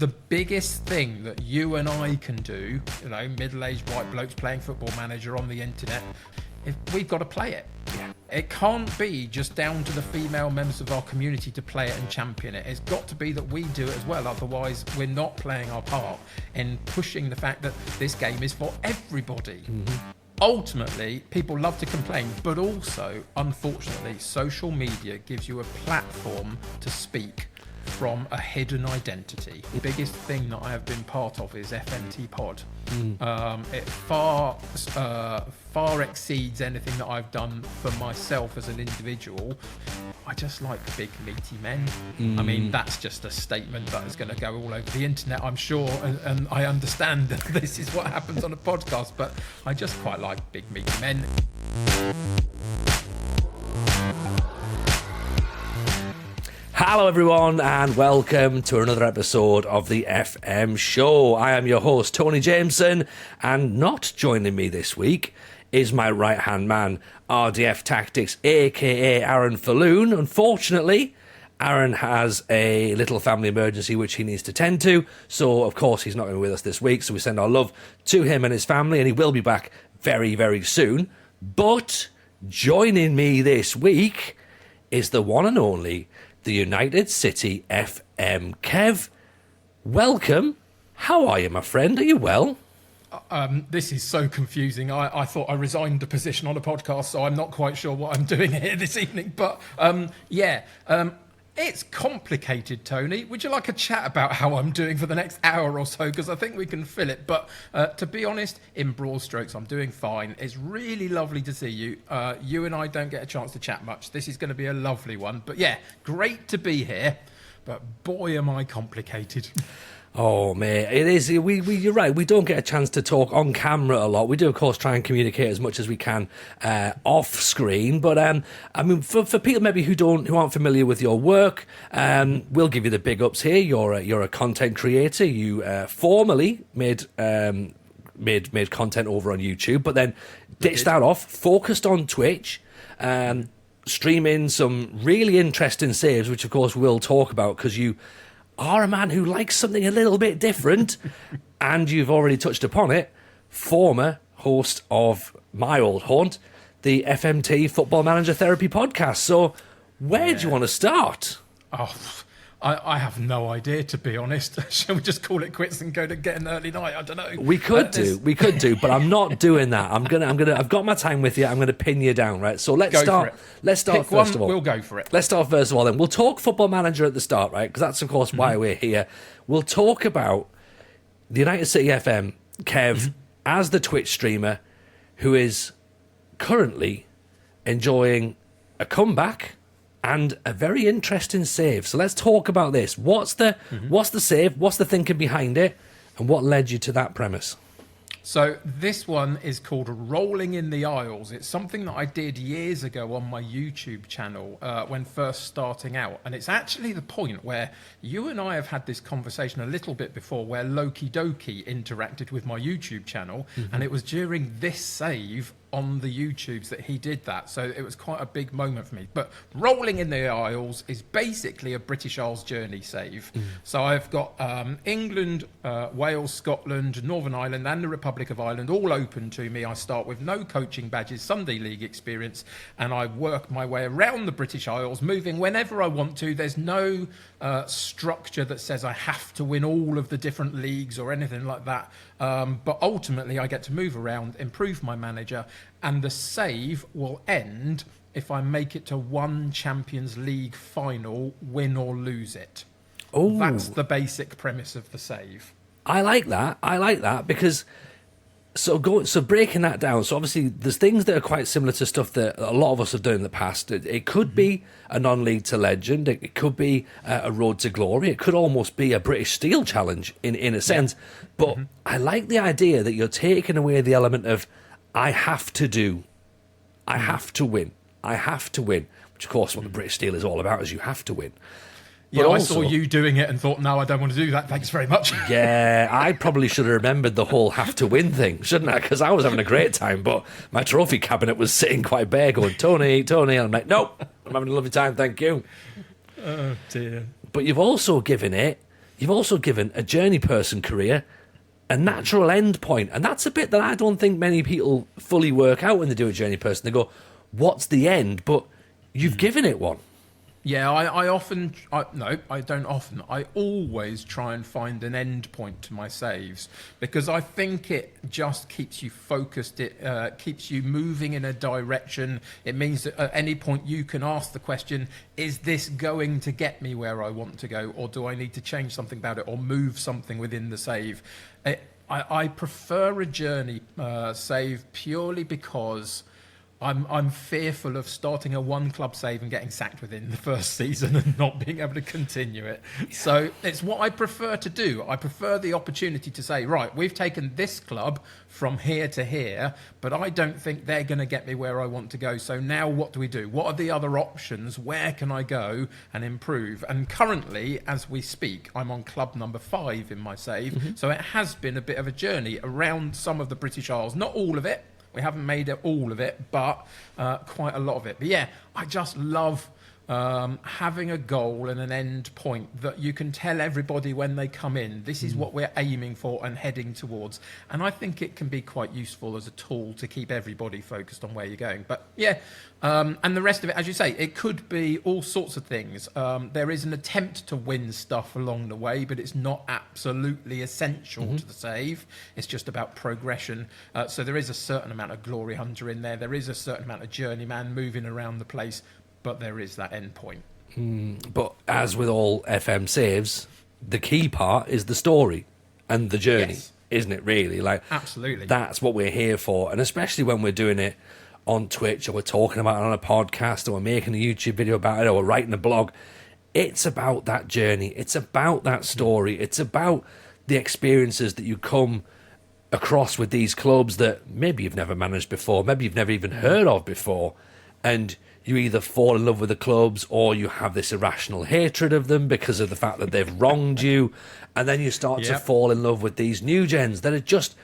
the biggest thing that you and I can do, middle-aged white blokes playing Football Manager on the internet, if we've got to play it. Yeah. It can't be just down to the female members of our community to play it and champion it. It's got to be that we do it as well. Otherwise, we're not playing our part in pushing the fact that this game is for everybody. Mm-hmm. Ultimately, people love to complain, but also, unfortunately, social media gives you a platform to speak from a hidden identity. The biggest thing that I have been part of is FMT Pod. It far exceeds anything that I've done for myself as an individual. I just like big meaty men. I mean, that's just a statement that is going to go all over the internet, I'm sure, and I understand that this is what happens on a podcast, but I just quite like big meaty men. Hello everyone and welcome to another episode of the FM Show. I am your host Tony Jameson, and not joining me this week is my right hand man, RDF Tactics aka Arron Falloon. Unfortunately, Arron has a little family emergency which he needs to tend to, so of course he's not going to be with us this week, so we send our love to him and his family, and he will be back very, very soon. But joining me this week is the one and only the United City FM. Kev, welcome. How are you, my friend? Are you well? This is so confusing. I thought I resigned the position on a podcast, so I'm not quite sure what I'm doing here this evening. But it's complicated, Tony. Would you like a chat about how I'm doing for the next hour or so? Because I think we can fill it. But to be honest, in broad strokes, I'm doing fine. It's really lovely to see you. You and I don't get a chance to chat much. This is going to be a lovely one. But yeah, great to be here. But boy, am I complicated. Oh, mate, it is. You're right. We don't get a chance to talk on camera a lot. We do, of course, try and communicate as much as we can off screen. But I mean, for people maybe who aren't familiar with your work, we'll give you the big ups here. You're a content creator. You formerly made content over on YouTube, but then ditched that off, focused on Twitch. Streaming some really interesting saves, which of course we'll talk about because you are a man who likes something a little bit different, and you've already touched upon it, former host of my old haunt, the FMT Football Manager Therapy podcast. So where do you want to start? Oh, I have no idea, to be honest. Shall we just call it quits and go to get an early night? I don't know. We could do, but I'm not doing that. I've got my time with you. I'm gonna pin you down, right? So let's start Pick first of all. We'll go for it. Let's start first of all. Then we'll talk Football Manager at the start, right? Because that's of course why we're here. We'll talk about the United City FM, Kev, as the Twitch streamer who is currently enjoying a comeback and a very interesting save. So let's talk about this. What's the save? What's the thinking behind it? And what led you to that premise? So this one is called Rolling in the Aisles. It's something that I did years ago on my YouTube channel when first starting out. And it's actually the point where you and I have had this conversation a little bit before, where Loki Doki interacted with my YouTube channel. And it was during this save on the YouTubes that he did that, so it was quite a big moment for me. But Rolling in the Isles is basically a British Isles journey save. So I've got England, Wales, Scotland, Northern Ireland and the Republic of Ireland all open to me. I start with no coaching badges, Sunday League experience, and I work my way around the British Isles, moving whenever I want to. There's no structure that says I have to win all of the different leagues or anything like that. But ultimately I get to move around, improve my manager, and the save will end if I make it to one Champions League final, win or lose it. Oh, that's the basic premise of the save. I like that because so breaking that down. So obviously there's things that are quite similar to stuff that a lot of us have done in the past. It could be a non-league to legend. It could be a road to glory. It could almost be a British Steel challenge in a sense. But I like the idea that you're taking away the element of I have to do, I have to win, which of course what the British Steel is all about is you have to win. Yeah, I saw you doing it and thought, no, I don't want to do that. Thanks very much. Yeah, I probably should have remembered the whole have to win thing, shouldn't I? Because I was having a great time, but my trophy cabinet was sitting quite bare going, Tony. And I'm like, nope, I'm having a lovely time, thank you. Oh, dear. But you've also given it you've also given a journey person career a natural end point. And that's a bit that I don't think many people fully work out when they do a journey person. They go, what's the end? But you've given it one. Yeah, I don't often. I always try and find an end point to my saves because I think it just keeps you focused. It keeps you moving in a direction. It means that at any point you can ask the question, is this going to get me where I want to go, or do I need to change something about it or move something within the save? I prefer a journey save purely because I'm fearful of starting a one club save and getting sacked within the first season and not being able to continue it. So it's what I prefer to do. I prefer the opportunity to say, right, we've taken this club from here to here, but I don't think they're going to get me where I want to go. So now what do we do? What are the other options? Where can I go and improve? And currently, as we speak, I'm on club number 5 in my save. So it has been a bit of a journey around some of the British Isles. Not all of it. We haven't made it all of it, but quite a lot of it. But yeah, I just love having a goal and an end point that you can tell everybody when they come in, this is what we're aiming for and heading towards. And I think it can be quite useful as a tool to keep everybody focused on where you're going. But yeah, and the rest of it, as you say, it could be all sorts of things. There is an attempt to win stuff along the way, but it's not absolutely essential to the save. It's just about progression. So there is a certain amount of glory hunter in there. There is a certain amount of journeyman moving around the place, but there is that end point. But as with all FM saves, the key part is the story and the journey, isn't it, really? Like, absolutely. That's what we're here for. And especially when we're doing it on Twitch, or we're talking about it on a podcast, or we're making a YouTube video about it, or we're writing a blog, it's about that journey. It's about that story. It's about the experiences that you come across with these clubs that maybe you've never managed before, maybe you've never even heard of before. And you either fall in love with the clubs or you have this irrational hatred of them because of the fact that they've wronged you. And then you start to fall in love with these new gens that are just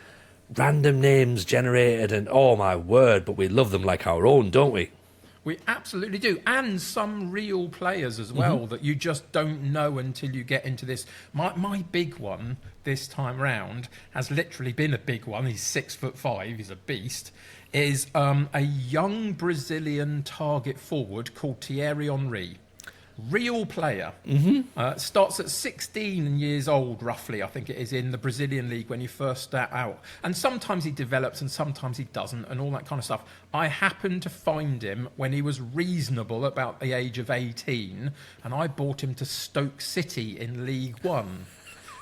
random names generated. And oh my word, but we love them like our own, don't we? We absolutely do. And some real players as well that you just don't know until you get into this. My big one this time round has literally been a big one. He's 6'5", he's a beast. Is a young Brazilian target forward called Thierry Henry. Real player. Starts at 16 years old, roughly, I think it is, in the Brazilian league when you first start out. And sometimes he develops and sometimes he doesn't and all that kind of stuff. I happened to find him when he was reasonable, about the age of 18, and I bought him to Stoke City in League One.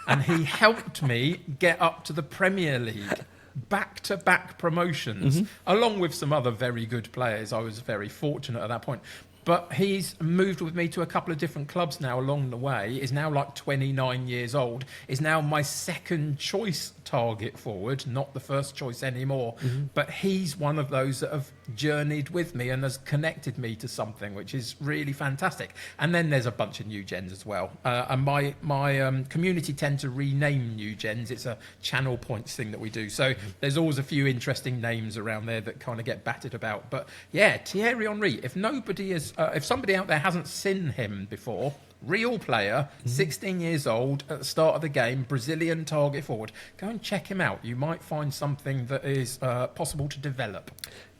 And he helped me get up to the Premier League. Back-to-back promotions, along with some other very good players. I was very fortunate at that point. But he's moved with me to a couple of different clubs now along the way, is now like 29 years old, is now my second choice target forward, not the first choice anymore. But he's one of those that have journeyed with me and has connected me to something, which is really fantastic. And then there's a bunch of new gens as well. And my community tend to rename new gens. It's a channel points thing that we do. So there's always a few interesting names around there that kind of get batted about. But yeah, Thierry Henry, if nobody is... if somebody out there hasn't seen him before, real player, 16 years old at the start of the game, Brazilian target forward, go and check him out. You might find something that is possible to develop.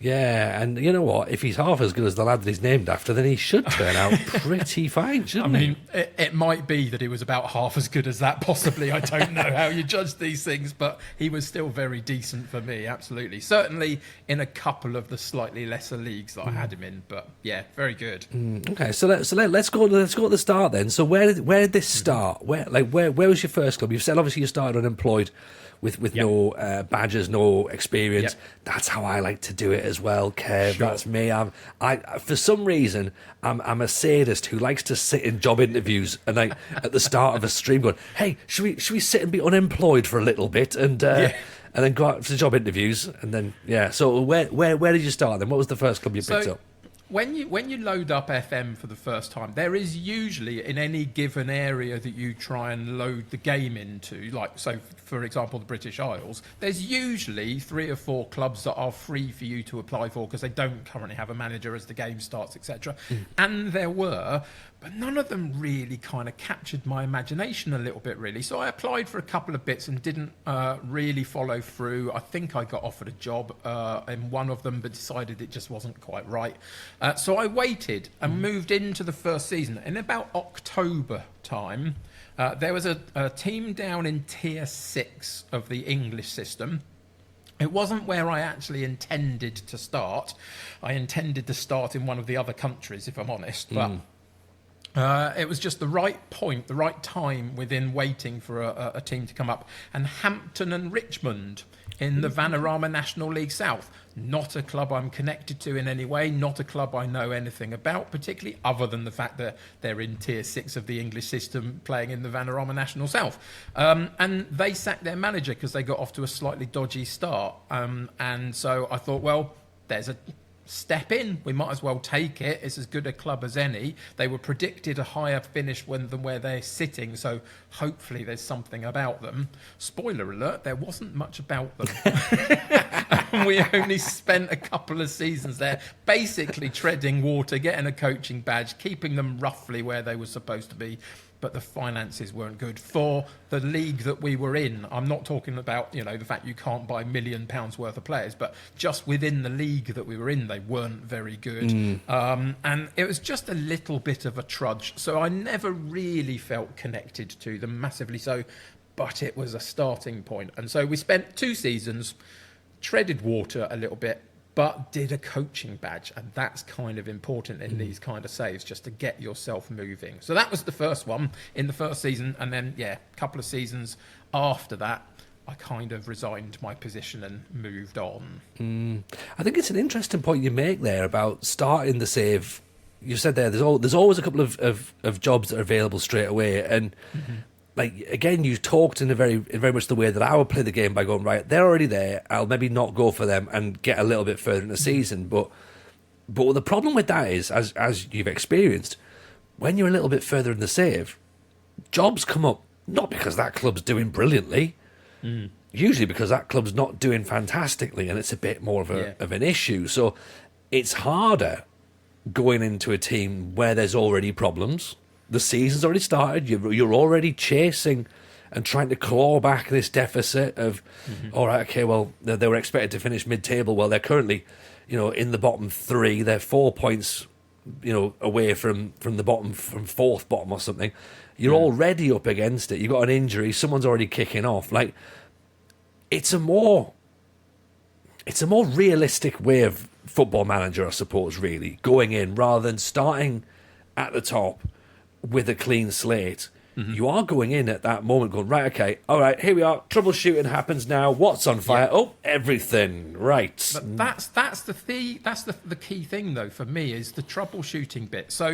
Yeah, and you know what? If he's half as good as the lad that he's named after, then he should turn out pretty fine, shouldn't he? It might be that he was about half as good as that, possibly. I don't know how you judge these things, but he was still very decent for me, absolutely. Certainly in a couple of the slightly lesser leagues that I had him in, but yeah, very good. Okay, so let's go at the start then. So where did this start? Where was your first club? You've said obviously you started unemployed with no badges, no experience. That's how I like to do it as well, Kev. Sure. That's me. I for some reason I'm a sadist who likes to sit in job interviews and like at the start of a stream going, hey, should we sit and be unemployed for a little bit and then go out for job interviews and then so where did you start then? What was the first club you picked up? when you load up FM for the first time, there is usually in any given area that you try and load the game into, like so for example the British Isles, there's usually 3 or 4 clubs that are free for you to apply for because they don't currently have a manager as the game starts, etc. And there were, but none of them really kind of captured my imagination a little bit, really. So I applied for a couple of bits and didn't really follow through. I think I got offered a job in one of them, but decided it just wasn't quite right. So I waited and moved into the first season. In about October time, there was a team down in Tier 6 of the English system. It wasn't where I actually intended to start. I intended to start in one of the other countries, if I'm honest, but... it was just the right point, the right time within waiting for a team to come up. And Hampton and Richmond in the Vanarama National League South. Not a club I'm connected to in any way, not a club I know anything about, particularly other than the fact that they're in Tier 6 of the English system playing in the Vanarama National South. And they sacked their manager because they got off to a slightly dodgy start. And so I thought, well, there's a... step in, we might as well take it. It's as good a club as any. They were predicted a higher finish than where they're sitting, so hopefully there's something about them. Spoiler alert, there wasn't much about them. We only spent a couple of seasons there basically treading water, getting a coaching badge, keeping them roughly where they were supposed to be, but the finances weren't good for the league that we were in. I'm not talking about, the fact you can't buy £1 million worth of players, but just within the league that we were in, they weren't very good. And it was just a little bit of a trudge. So I never really felt connected to them massively so, but it was a starting point. And so we spent 2 seasons, treaded water a little bit, but did a coaching badge, and that's kind of important in these kind of saves, just to get yourself moving. So that was the first one in the first season, and then, a couple of seasons after that, I kind of resigned my position and moved on. I think it's an interesting point you make there about starting the save. You said there's always a couple of jobs that are available straight away, and like again, you talked in very much the way that I would play the game by going, right, they're already there, I'll maybe not go for them and get a little bit further in the season. But the problem with that is, as you've experienced, when you're a little bit further in the save, jobs come up not because that club's doing brilliantly, usually because that club's not doing fantastically, and it's a bit more of an issue. So it's harder going into a team where there's already problems. The season's already started. You're already chasing and trying to claw back this deficit of, all right, okay, well, they were expected to finish mid-table. Well, they're currently, in the bottom 3. They're 4 points, away from the bottom, from 4th bottom or something. You're already up against it. You've got an injury. Someone's already kicking off. Like, it's a more realistic way of Football Manager, I suppose, really, going in rather than starting at the top with a clean slate. You are going in at that moment going, right, okay, all right, here we are, troubleshooting happens now, what's on fire? Oh, everything, right. But that's the key thing, though, for me, is the troubleshooting bit. So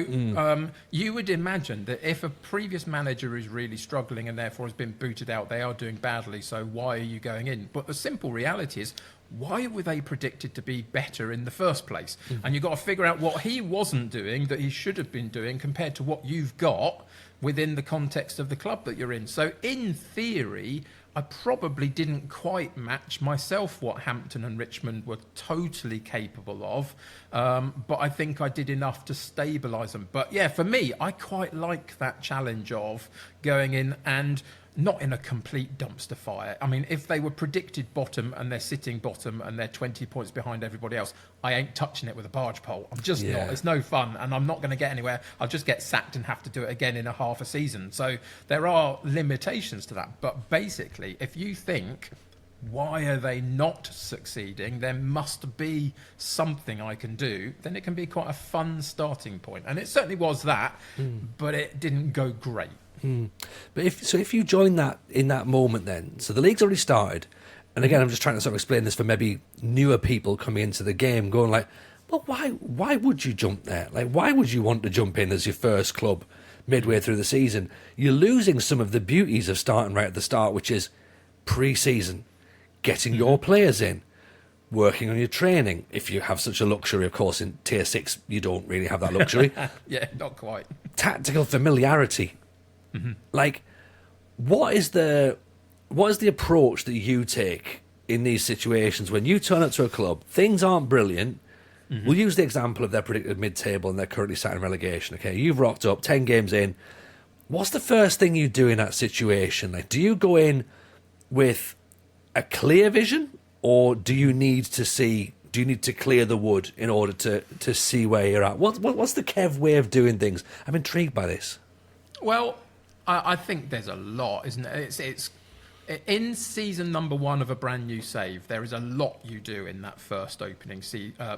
you would imagine that if a previous manager is really struggling and therefore has been booted out, they are doing badly, so why are you going in? But the simple reality is, why were they predicted to be better in the first place? And you've got to figure out what he wasn't doing that he should have been doing compared to what you've got within the context of the club that you're in. So in theory, I probably didn't quite match myself what Hampton and Richmond were totally capable of, but I think I did enough to stabilise them. But yeah, for me, I quite like that challenge of going in and not in a complete dumpster fire. I mean, if they were predicted bottom and they're sitting bottom and they're 20 points behind everybody else, I ain't touching it with a barge pole. I'm just not. It's no fun, and I'm not going to get anywhere. I'll just get sacked and have to do it again in a half a season. So there are limitations to that. But basically, if you think, why are they not succeeding? There must be something I can do. Then it can be quite a fun starting point. And it certainly was that, but it didn't go great. But if you join that in that moment, then so the league's already started, and again, I'm just trying to sort of explain this for maybe newer people coming into the game, going like, well, why would you jump there? Like, why would you want to jump in as your first club midway through the season? You're losing some of the beauties of starting right at the start, which is pre-season, getting your players in, working on your training, if you have such a luxury. Of course, in Tier 6, you don't really have that luxury. Yeah, not quite. Tactical familiarity. Like, what is the approach that you take in these situations when you turn up to a club, things aren't brilliant? We'll use the example of their predicted mid-table and they're currently sat in relegation. Okay, you've rocked up 10 games in. What's the first thing you do in that situation? Like, do you go in with a clear vision, or do you need to clear the wood in order to see where you're at? What's the Kev way of doing things? I'm intrigued by this. Well, I think there's a lot, isn't it? It's in season number 1 of a brand new save, there is a lot you do in that first opening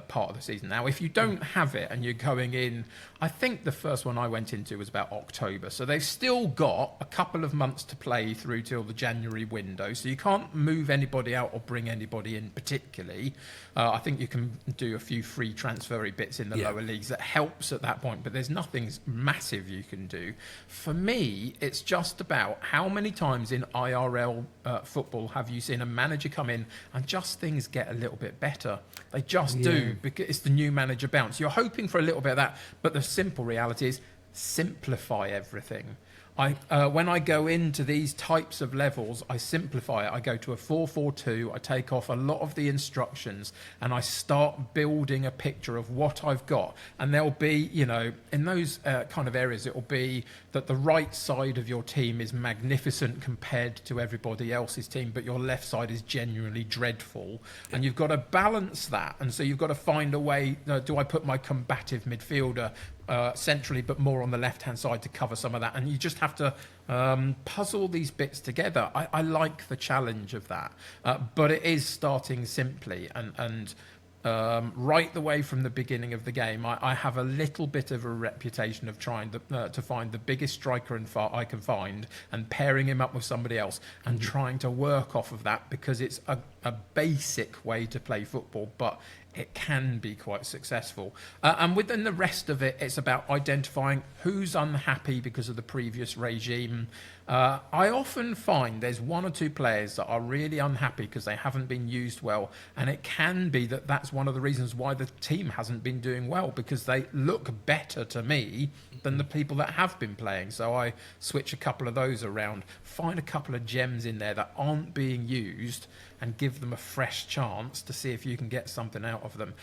part of the season. Now, if you don't have it and you're going in, I think the first one I went into was about October. So they've still got a couple of months to play through till the January window. So you can't move anybody out or bring anybody in particularly. I think you can do a few free transfery bits in the lower leagues that helps at that point, but there's nothing massive you can do. For me, it's just about how many times in IRL football have you seen a manager come in and just things get a little bit better. They just do, because it's the new manager bounce. You're hoping for a little bit of that, but the simple reality is simplify everything. When I go into these types of levels, I simplify it. I go to a 4-4-2, I take off a lot of the instructions, and I start building a picture of what I've got. And there'll be, in those kind of areas, it'll be that the right side of your team is magnificent compared to everybody else's team, but your left side is genuinely dreadful. And you've got to balance that. And so you've got to find a way, do I put my combative midfielder centrally, but more on the left-hand side to cover some of that? And you just have to puzzle these bits together. I like the challenge of that, but it is starting simply and right the way from the beginning of the game. I have a little bit of a reputation of trying to find the biggest striker I can find and pairing him up with somebody else and trying to work off of that, because it's a basic way to play football, but it can be quite successful. And within the rest of it, it's about identifying who's unhappy because of the previous regime. I often find there's 1 or 2 players that are really unhappy because they haven't been used well. And it can be that that's one of the reasons why the team hasn't been doing well, because they look better to me than the people that have been playing. So I switch a couple of those around, find a couple of gems in there that aren't being used, and give them a fresh chance to see if you can get something out of them.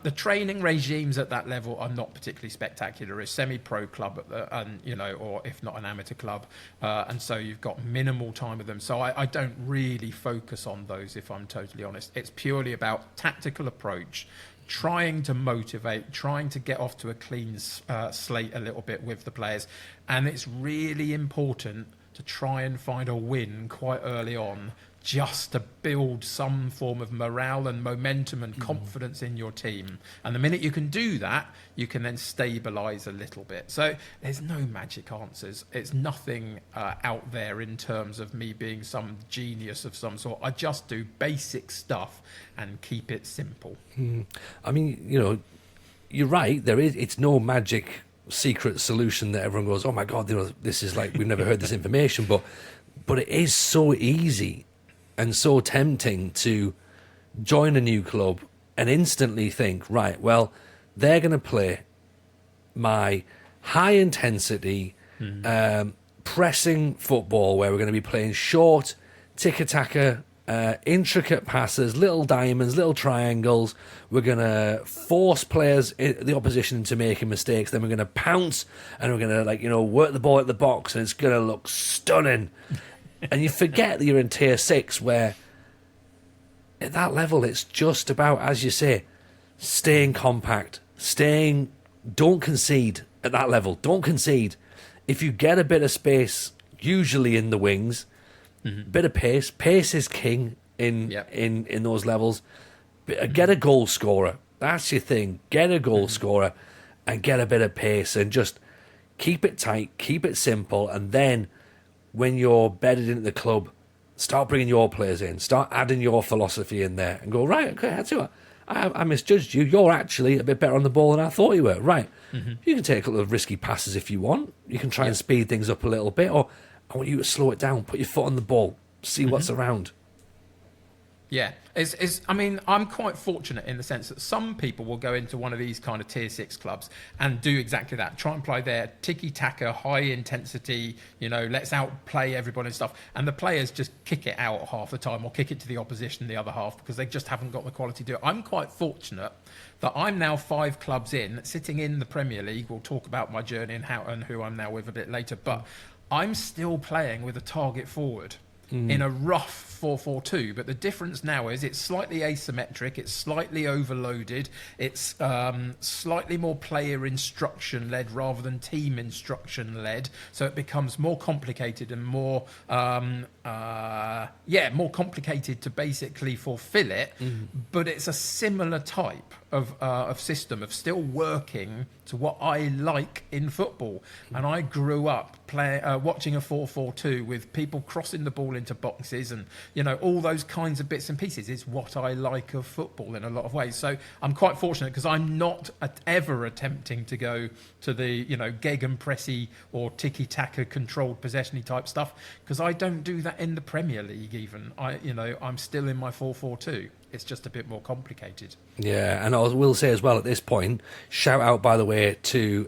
The training regimes at that level are not particularly spectacular. A semi-pro club, or if not an amateur club, and so you've got minimal time with them. So I don't really focus on those, if I'm totally honest. It's purely about tactical approach, trying to motivate, trying to get off to a clean slate a little bit with the players. And it's really important to try and find a win quite early on, just to build some form of morale and momentum and confidence in your team. And the minute you can do that, you can then stabilise a little bit. So there's no magic answers. It's nothing out there in terms of me being some genius of some sort. I just do basic stuff and keep it simple. I mean, you're right. It's no magic secret solution that everyone goes, oh my God, this is like, we've never heard this information. But it is so easy and so tempting to join a new club and instantly think, right, well, they're going to play my high-intensity, pressing football where we're going to be playing short, tiki-taka, intricate passes, little diamonds, little triangles. We're going to force players, the opposition, into making mistakes. Then we're going to pounce and we're going to, work the ball at the box, and it's going to look stunning. And you forget that you're in Tier 6, where at that level it's just about, as you say, staying compact, don't concede at that level. Don't concede. If you get a bit of space, usually in the wings, bit of pace. Pace is king in those levels. Get a goal scorer. That's your thing. Get a goal scorer and get a bit of pace, and just keep it tight, keep it simple, and then when you're bedded into the club, start bringing your players in, start adding your philosophy in there, and go, right, okay, that's what I misjudged you. You're actually a bit better on the ball than I thought you were. Right. You can take a couple of risky passes if you want. You can try and speed things up a little bit, or I want you to slow it down, put your foot on the ball, see what's around. Yeah, I mean, I'm quite fortunate in the sense that some people will go into one of these kind of tier 6 clubs and do exactly that. Try and play their tiki-taka, high intensity, let's outplay everybody and stuff. And the players just kick it out half the time or kick it to the opposition the other half because they just haven't got the quality to do it. I'm quite fortunate that I'm now 5 clubs in, sitting in the Premier League. We'll talk about my journey and who I'm now with a bit later. But I'm still playing with a target forward. In a rough 4-4-2, but the difference now is it's slightly asymmetric, it's slightly overloaded, it's slightly more player instruction led rather than team instruction led, so it becomes more complicated and more complicated to basically fulfill it. But it's a similar type of system of still working to what I like in football. And I grew up watching a 4-4-2 with people crossing the ball into boxes and all those kinds of bits and pieces is what I like of football in a lot of ways. So I'm quite fortunate because I'm not ever attempting to go to the gegenpressy or tiki-taka controlled possession type stuff because I don't do that in the Premier League even. I'm still in my 4-4-2. It's just a bit more complicated. Yeah, and I will say as well at this point, shout out by the way to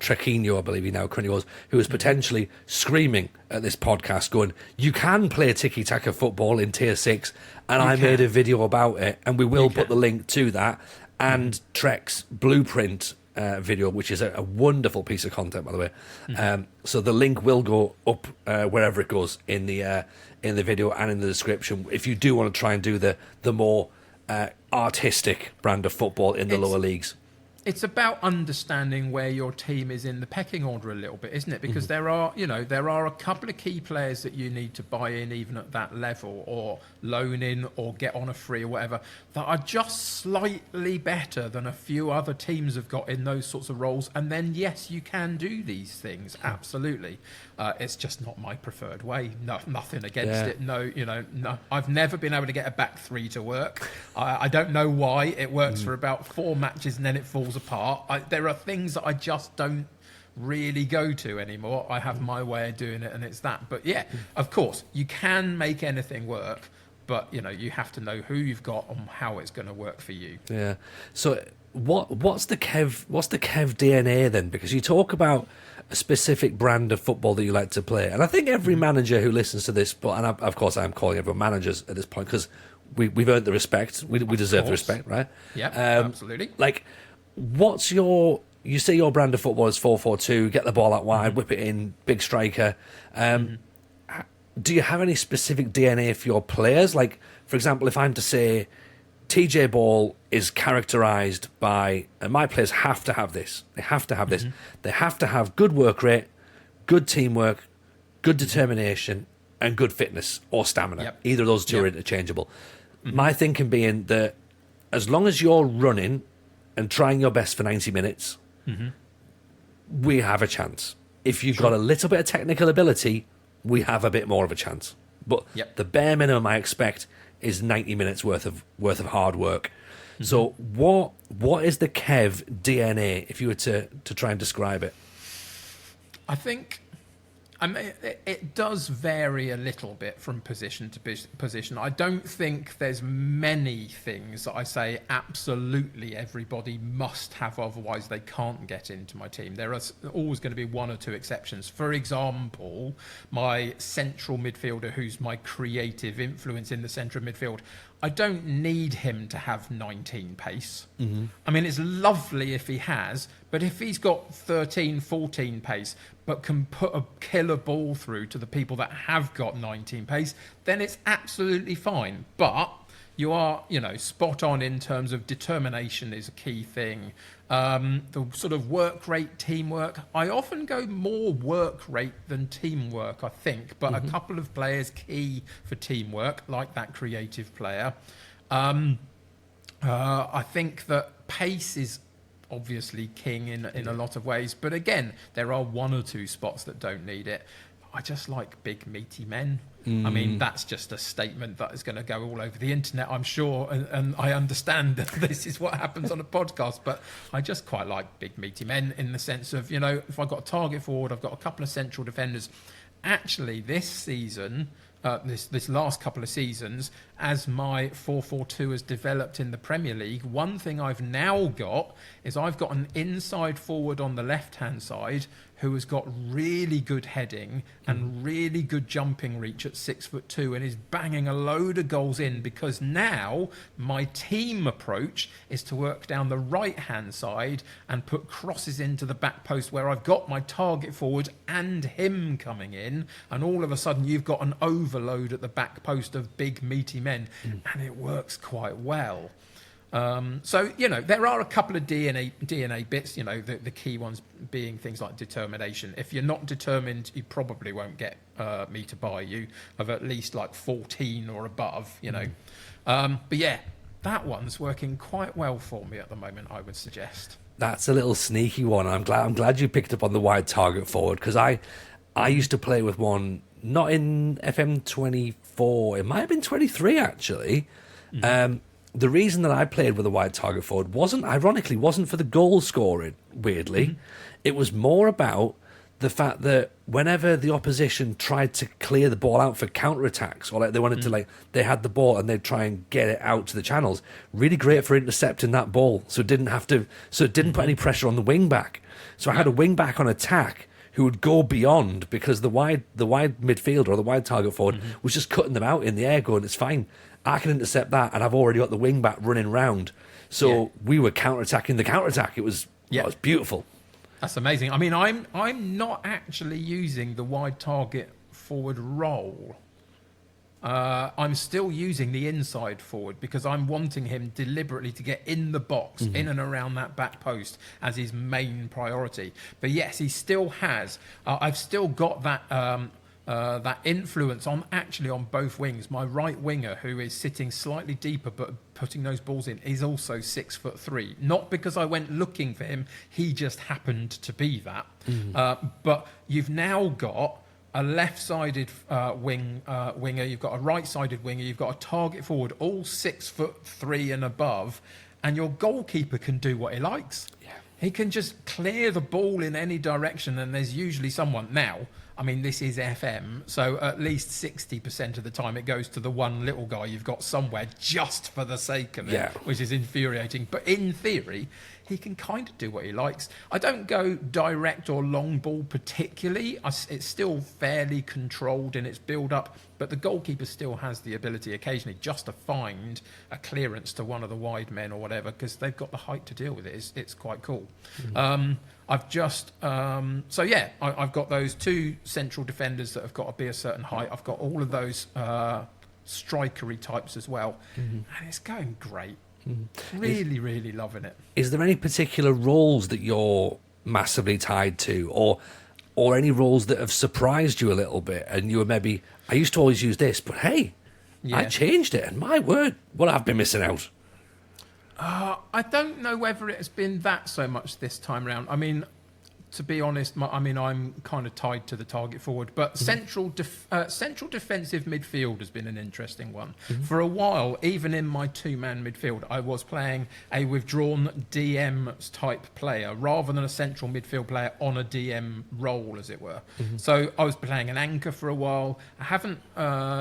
Trequinho, I believe he now currently was, who was potentially screaming at this podcast going, you can play tiki-taka football in tier 6, and I made a video about it, and we will put the link to that, and Trek's blueprint video, which is a wonderful piece of content, by the way. So the link will go up wherever it goes in the video and in the description if you do want to try and do the more artistic brand of football in the lower leagues. It's about understanding where your team is in the pecking order a little bit, isn't it? Because there are a couple of key players that you need to buy in even at that level or loan in or get on a free or whatever that are just slightly better than a few other teams have got in those sorts of roles. And then, yes, you can do these things. Absolutely. It's just not my preferred way. No, nothing against it. No, no. I've never been able to get a back three to work. I don't know why. It works for about 4 matches and then it falls apart. There are things that I just don't really go to anymore. I have my way of doing it and it's that. But yeah, of course, you can make anything work, but you have to know who you've got and how it's going to work for you. Yeah. So what's the Kev DNA then? Because you talk about a specific brand of football that you like to play, and I think every manager who listens to this, of course I'm calling everyone managers at this point because we've earned the respect. We deserve the respect, right? Yeah, absolutely. Like, what's you say your brand of football is 4-4-2, get the ball out wide, whip it in, big striker. Do you have any specific DNA for your players? Like, for example, if I'm to say TJ Ball is characterised by, and my players have to have this. They have to have this. They have to have good work rate, good teamwork, good determination, and good fitness or stamina. Yep. Either of those two are interchangeable. My thinking being that as long as you're running and trying your best for 90 minutes, we have a chance. If you've got a little bit of technical ability, we have a bit more of a chance. But the bare minimum I expect is 90 minutes worth of hard work. So what is the Kev DNA if you were to try and describe it? I think it does vary a little bit from position to position. I don't think there's many things that I say absolutely everybody must have, otherwise they can't get into my team. There are always going to be 1 or 2 exceptions. For example, my central midfielder, who's my creative influence in the centre of midfield, I don't need him to have 19 pace. I mean, it's lovely if he has, but if he's got 13, 14 pace, but can put a killer ball through to the people that have got 19 pace, then it's absolutely fine. But you are, spot on in terms of determination is a key thing. The sort of work rate, teamwork. I often go more work rate than teamwork, I think, but a couple of players key for teamwork, like that creative player. I think that pace is obviously king in a lot of ways, but again, there are 1 or 2 spots that don't need it. I just like big meaty men. I mean, that's just a statement that is going to go all over the internet, I'm sure, and I understand that this is what happens on a podcast, but I just quite like big meaty men in the sense of, if I've got a target forward, I've got a couple of central defenders. Actually, this season, this last couple of seasons, as my 4-4-2 has developed in the Premier League, one thing I've now got is I've got an inside forward on the left-hand side who has got really good heading and really good jumping reach at 6'2" and is banging a load of goals in, because now my team approach is to work down the right-hand side and put crosses into the back post where I've got my target forward and him coming in, and all of a sudden you've got an overload at the back post of big meaty men, and it works quite well. So, there are a couple of DNA bits, the key ones being things like determination. If you're not determined, you probably won't get me to buy you of at least like 14 or above, But yeah, that one's working quite well for me at the moment, I would suggest. That's a little sneaky one. I'm glad you picked up on the wide target forward, because I used to play with one, not in FM24, it might have been 23 actually. The reason that I played with a wide target forward wasn't for the goal scoring, weirdly. It was more about the fact that whenever the opposition tried to clear the ball out for counter-attacks, or they wanted to, they had the ball and they'd try and get it out to the channels, really great for intercepting that ball, so it didn't put any pressure on the wing back. So I had a wing back on attack who would go beyond, because the wide midfielder or the wide target forward was just cutting them out in the air, going, it's fine, I can intercept that, and I've already got the wing back running round. So we were counter-attacking the counter-attack. It was beautiful. That's amazing. I mean, I'm not actually using the wide target forward role. I'm still using the inside forward, because I'm wanting him deliberately to get in the box, in and around that back post, as his main priority. But yes, he still has. I've still got that influence on both wings. My right winger, who is sitting slightly deeper but putting those balls in, is also 6'3". Not because I went looking for him, he just happened to be that. But you've now got a left-sided winger, you've got a right-sided winger, you've got a target forward, all 6'3" and above, and your goalkeeper can do what he likes. Yeah. He can just clear the ball in any direction, and there's usually someone. Now, I mean, this is FM, so at least 60% of the time it goes to the one little guy you've got somewhere just for the sake of it, which is infuriating. But in theory, he can kind of do what he likes. I don't go direct or long ball particularly. It's still fairly controlled in its build-up, but the goalkeeper still has the ability occasionally just to find a clearance to one of the wide men or whatever, because they've got the height to deal with it. It's quite cool. I've just I've got those two central defenders that have got to be a certain height. I've got all of those strikery types as well, and it's going great. Really, really loving it. Is there any particular roles that you're massively tied to, or any roles that have surprised you a little bit, and you were maybe, I used to always use this, but hey, I changed it, and my word, what I've been missing out. I don't know whether it has been that so much this time round. I mean, to be honest, I'm kind of tied to the target forward, but central defensive midfield has been an interesting one. For a while, even in my two-man midfield, I was playing a withdrawn DM type player rather than a central midfield player on a DM role, as it were. So I was playing an anchor for a while. I haven't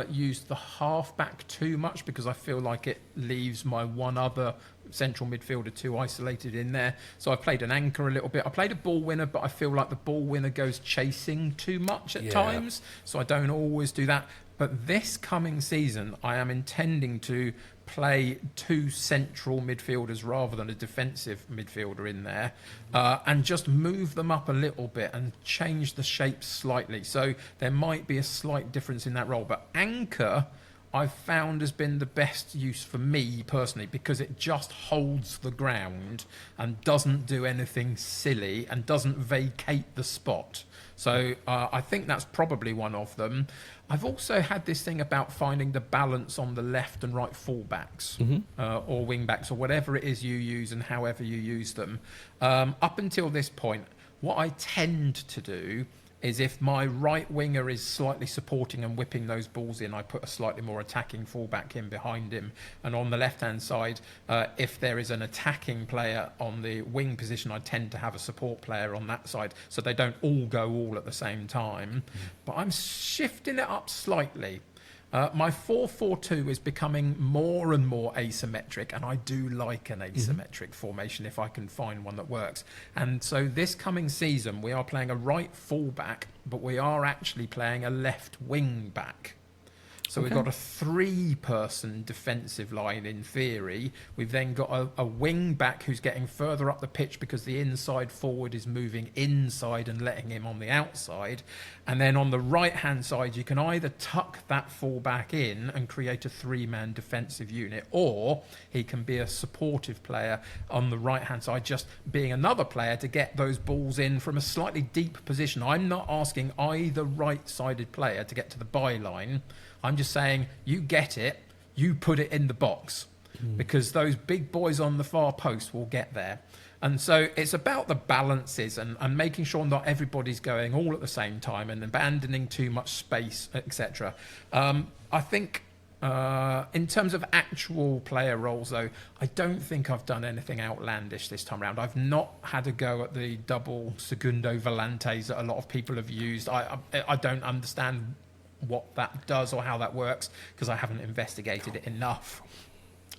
used the halfback too much, because I feel like it leaves my one other central midfielder too isolated in there. So I played an anchor a little bit. I played a ball winner, but I feel like the ball winner goes chasing too much at times, so I don't always do that. But this coming season, I am intending to play two central midfielders rather than a defensive midfielder in there, and just move them up a little bit and change the shape slightly. So there might be a slight difference in that role. But anchor, I've found, has been the best use for me personally, because it just holds the ground and doesn't do anything silly and doesn't vacate the spot. So I think that's probably one of them. I've also had this thing about finding the balance on the left and right fullbacks or wing backs, or whatever it is you use and however you use them. Up until this point, what I tend to do is, if my right winger is slightly supporting and whipping those balls in, I put a slightly more attacking fullback in behind him. And on the left-hand side, if there is an attacking player on the wing position, I tend to have a support player on that side, so they don't all go all at the same time. But I'm shifting it up slightly. My 4-4-2 is becoming more and more asymmetric, and I do like an asymmetric formation if I can find one that works. And so this coming season, we are playing a right fullback, but we are actually playing a left wing back. So we've got a 3-person defensive line in theory. We've then got a wing back who's getting further up the pitch because the inside forward is moving inside and letting him on the outside. And then on the right-hand side, you can either tuck that full back in and create a 3-man defensive unit, or he can be a supportive player on the right-hand side, just being another player to get those balls in from a slightly deep position. I'm not asking either right-sided player to get to the byline. I'm just saying, you get it, you put it in the box, because those big boys on the far post will get there. And so it's about the balances and making sure not everybody's going all at the same time and abandoning too much space, etc. I think in terms of actual player roles, though, I don't think I've done anything outlandish this time around. I've not had a go at the double segundo volantes that a lot of people have used. I don't understand what that does or how that works because I haven't investigated it enough.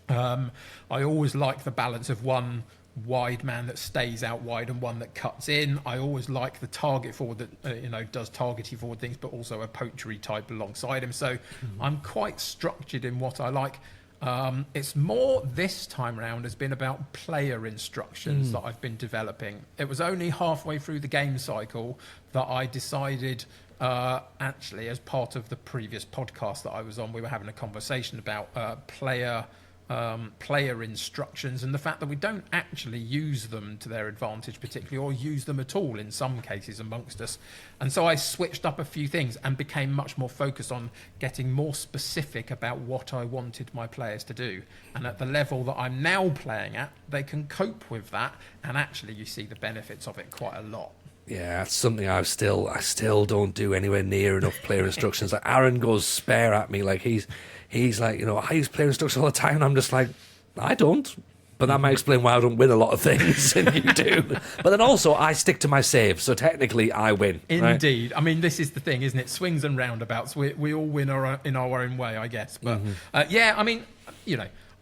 I always like the balance of one wide man that stays out wide and one that cuts in. I always like the target forward that does targety forward things, but also a poachery type alongside him. So I'm quite structured in what I like. It's more this time around has been about player instructions that I've been developing. It was only halfway through the game cycle that I decided, actually, as part of the previous podcast that I was on, we were having a conversation about player instructions and the fact that we don't actually use them to their advantage particularly, or use them at all in some cases amongst us. And so I switched up a few things and became much more focused on getting more specific about what I wanted my players to do. And at the level that I'm now playing at, they can cope with that, and actually you see the benefits of it quite a lot. Yeah, that's something I still don't do anywhere near enough player instructions. Like Arron goes spare at me, like he's like, I use player instructions all the time, and I'm just like, I don't. But that might explain why I don't win a lot of things, and you do. But then also, I stick to my save, so technically I win. Indeed. Right? I mean, this is the thing, isn't it? Swings and roundabouts. We all win in our own way, I guess. But yeah, I mean,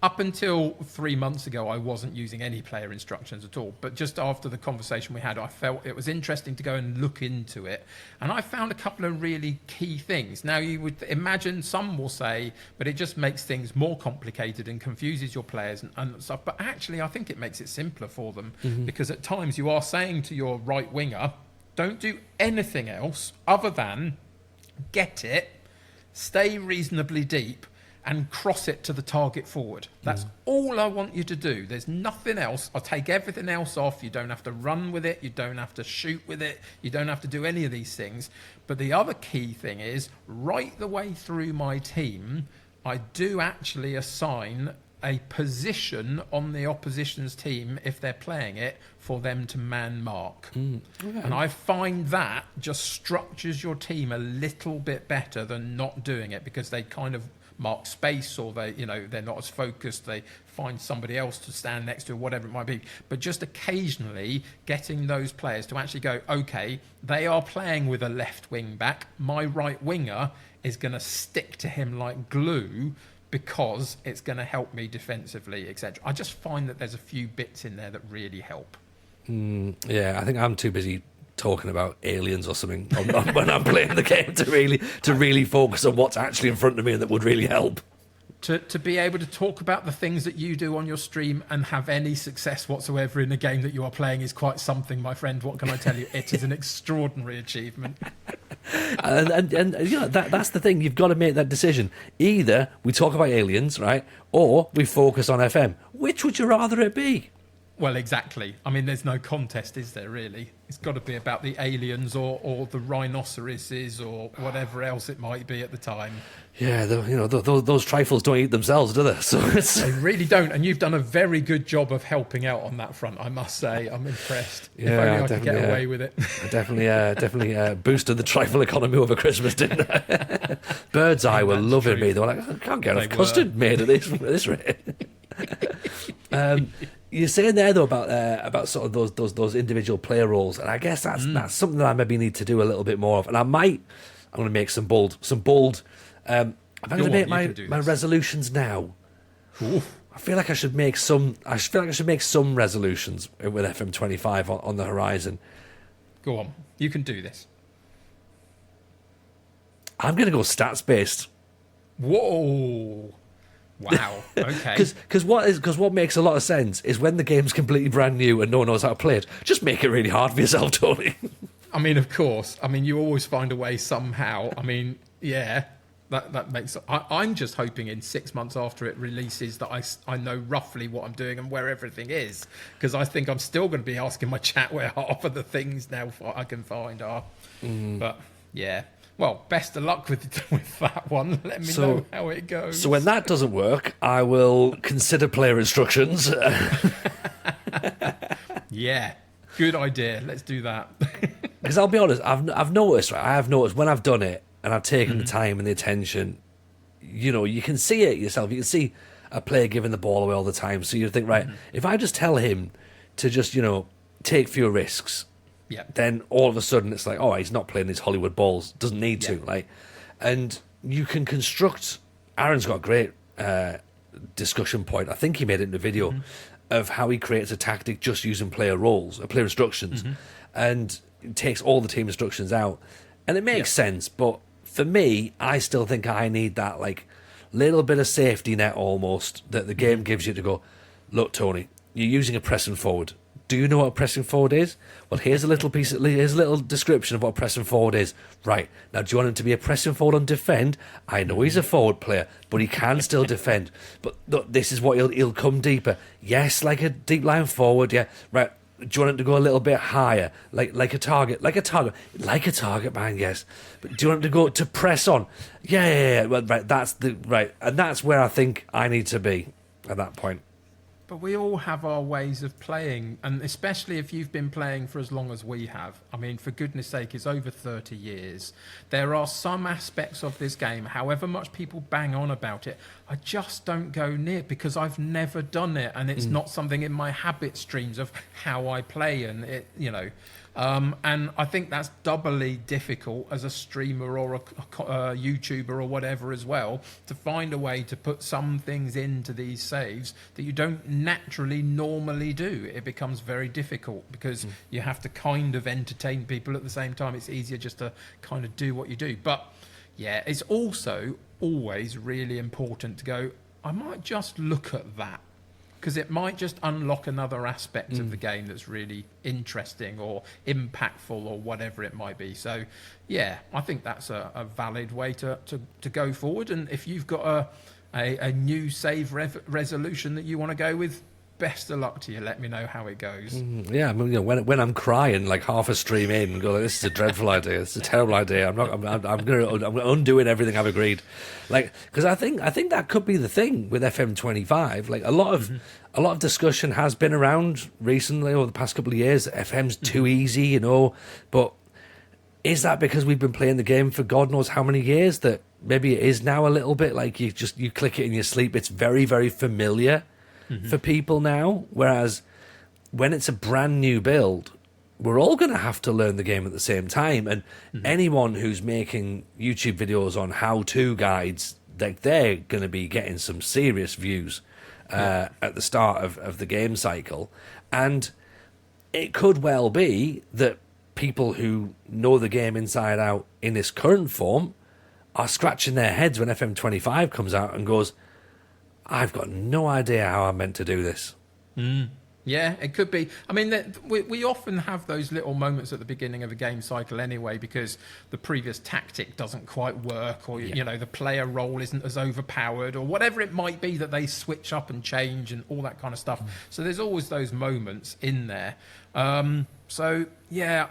up until 3 months ago, I wasn't using any player instructions at all. But just after the conversation we had, I felt it was interesting to go and look into it. And I found a couple of really key things. Now, you would imagine some will say, but it just makes things more complicated and confuses your players and stuff. But actually, I think it makes it simpler for them, because at times you are saying to your right winger, don't do anything else other than get it, stay reasonably deep, and cross it to the target forward. That's all I want you to do. There's nothing else. I'll take everything else off. You don't have to run with it. You don't have to shoot with it. You don't have to do any of these things. But the other key thing is, right the way through my team, I do actually assign a position on the opposition's team, if they're playing it, for them to man mark. Okay. And I find that just structures your team a little bit better than not doing it, because they kind of mark space, or they're not as focused, they find somebody else to stand next to, whatever it might be. But just occasionally getting those players to actually go, okay, they are playing with a left wing back, my right winger is going to stick to him like glue because it's going to help me defensively, etc. I just find that there's a few bits in there that really help. Yeah, I think I'm too busy talking about aliens or something when I'm playing the game to really focus on what's actually in front of me and that would really help. To be able to talk about the things that you do on your stream and have any success whatsoever in the game that you are playing is quite something, my friend. What can I tell you? It is an extraordinary achievement. and that's the thing. You've got to make that decision. Either we talk about aliens, right, or we focus on FM. Which would you rather it be? Well, exactly. I mean, there's no contest, is there, really? It's got to be about the aliens or the rhinoceroses or whatever else it might be at the time. Yeah, those trifles don't eat themselves, do they? So they really don't. And you've done a very good job of helping out on that front, I must say. I'm impressed. Yeah, if only I could get away with it. I definitely boosted the trifle economy over Christmas, didn't I? Birds Eye were loving me. They were like, I can't get enough custard made at this rate. You're saying there though about sort of those individual player roles, and I guess that's something that I maybe need to do a little bit more of. And I'm going to make some bold I'm going to make my resolutions now. Oof. I feel like I should make some. I feel like I should make some resolutions with FM25 on the horizon. Go on, you can do this. I'm going to go stats based. Whoa! Wow. Okay. Because what makes a lot of sense is when the game's completely brand new and no one knows how to play it, just make it really hard for yourself, Tony. I mean, of course. I mean, you always find a way somehow. I mean, yeah. That makes. I'm just hoping in 6 months after it releases that I know roughly what I'm doing and where everything is, because I think I'm still going to be asking my chat where half of the things now I can find are. But yeah, well, best of luck with that one. Let me know how it goes. So when that doesn't work, I will consider player instructions. Yeah, good idea. Let's do that. Because I'll be honest, I've noticed. Right, I have noticed when I've done it. And I've taken the time and the attention, you can see it yourself. You can see a player giving the ball away all the time. So you think, right, if I just tell him to just, take fewer risks, then all of a sudden it's like, oh, he's not playing his Hollywood balls. Doesn't need to. And you can construct. Arron's got a great discussion point. I think he made it in the video of how he creates a tactic just using player roles, player instructions, and takes all the team instructions out. And it makes sense, but for me, I still think I need that little bit of safety net almost that the game gives you to go, look, Tony, you're using a pressing forward. Do you know what a pressing forward is? Well, here's a little description of what a pressing forward is. Right, now do you want him to be a pressing forward on defend? I know he's a forward player, but he can still defend. But look, this is what he'll come deeper. Yes, like a deep line forward, yeah. Right. Do you want him to go a little bit higher, like a target, man? Yes, but do you want him to go to press on? Yeah. Well, right, and that's where I think I need to be at that point. But we all have our ways of playing, and especially if you've been playing for as long as we have. I mean, for goodness sake, it's over 30 years. There are some aspects of this game, however much people bang on about it, I just don't go near because I've never done it, and it's not something in my habit streams of how I play, and it, and I think that's doubly difficult as a streamer or a YouTuber or whatever as well, to find a way to put some things into these saves that you don't naturally normally do. It becomes very difficult because you have to kind of entertain people at the same time. It's easier just to kind of do what you do. But yeah, it's also always really important to go, I might just look at that, because it might just unlock another aspect of the game that's really interesting or impactful or whatever it might be. So, yeah, I think that's a valid way to go forward. And if you've got a new save resolution that you want to go with, best of luck to you. Let me know how it goes. Yeah, I mean, when I'm crying like half a stream in and go, this is a dreadful idea. It's a terrible idea. I'm undoing everything I've agreed. Because I think that could be the thing with FM25. Like a lot of discussion has been around recently over the past couple of years. FM's too easy, but is that because we've been playing the game for God knows how many years that maybe it is now a little bit like you click it in your sleep? It's very, very familiar for people now, whereas when it's a brand new build, we're all going to have to learn the game at the same time. And anyone who's making YouTube videos on how-to guides, they're going to be getting some serious views at the start of the game cycle. And it could well be that people who know the game inside out in this current form are scratching their heads when FM25 comes out and goes, I've got no idea how I'm meant to do this. Yeah, it could be. I mean, we often have those little moments at the beginning of a game cycle anyway, because the previous tactic doesn't quite work, or the player role isn't as overpowered, or whatever it might be that they switch up and change and all that kind of stuff. So there's always those moments in there. So yeah,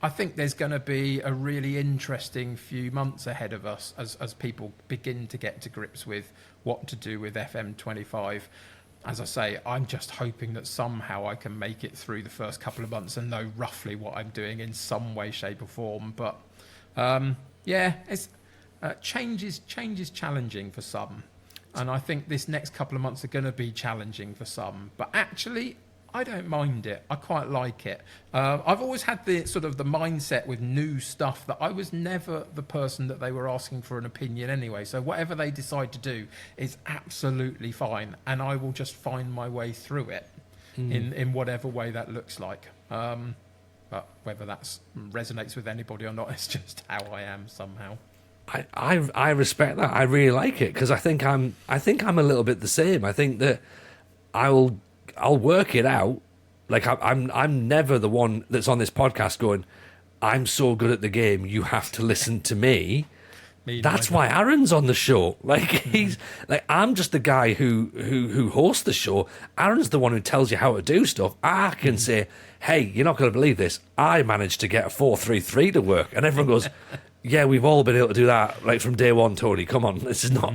I think there's going to be a really interesting few months ahead of us as people begin to get to grips with what to do with FM25. As I say, I'm just hoping that somehow I can make it through the first couple of months and know roughly what I'm doing in some way, shape or form. But it's change is challenging for some. And I think this next couple of months are going to be challenging for some. But actually, I don't mind it. I quite like it. I've always had the sort of the mindset with new stuff that I was never the person that they were asking for an opinion anyway. So whatever they decide to do is absolutely fine, and I will just find my way through it in whatever way that looks like. But whether that resonates with anybody or not, it's just how I am somehow. I respect that. I really like it because I think I'm a little bit the same. I think that I'll work it out. Like I'm never the one that's on this podcast going, I'm so good at the game, you have to listen to me. That's why Arron's on the show. Like he's like, I'm just the guy who hosts the show. Arron's the one who tells you how to do stuff. I can say, hey, you're not going to believe this. I managed to get a 4-3-3 to work, and everyone goes, yeah, we've all been able to do that. Like from day one, Tony. Come on, this is not.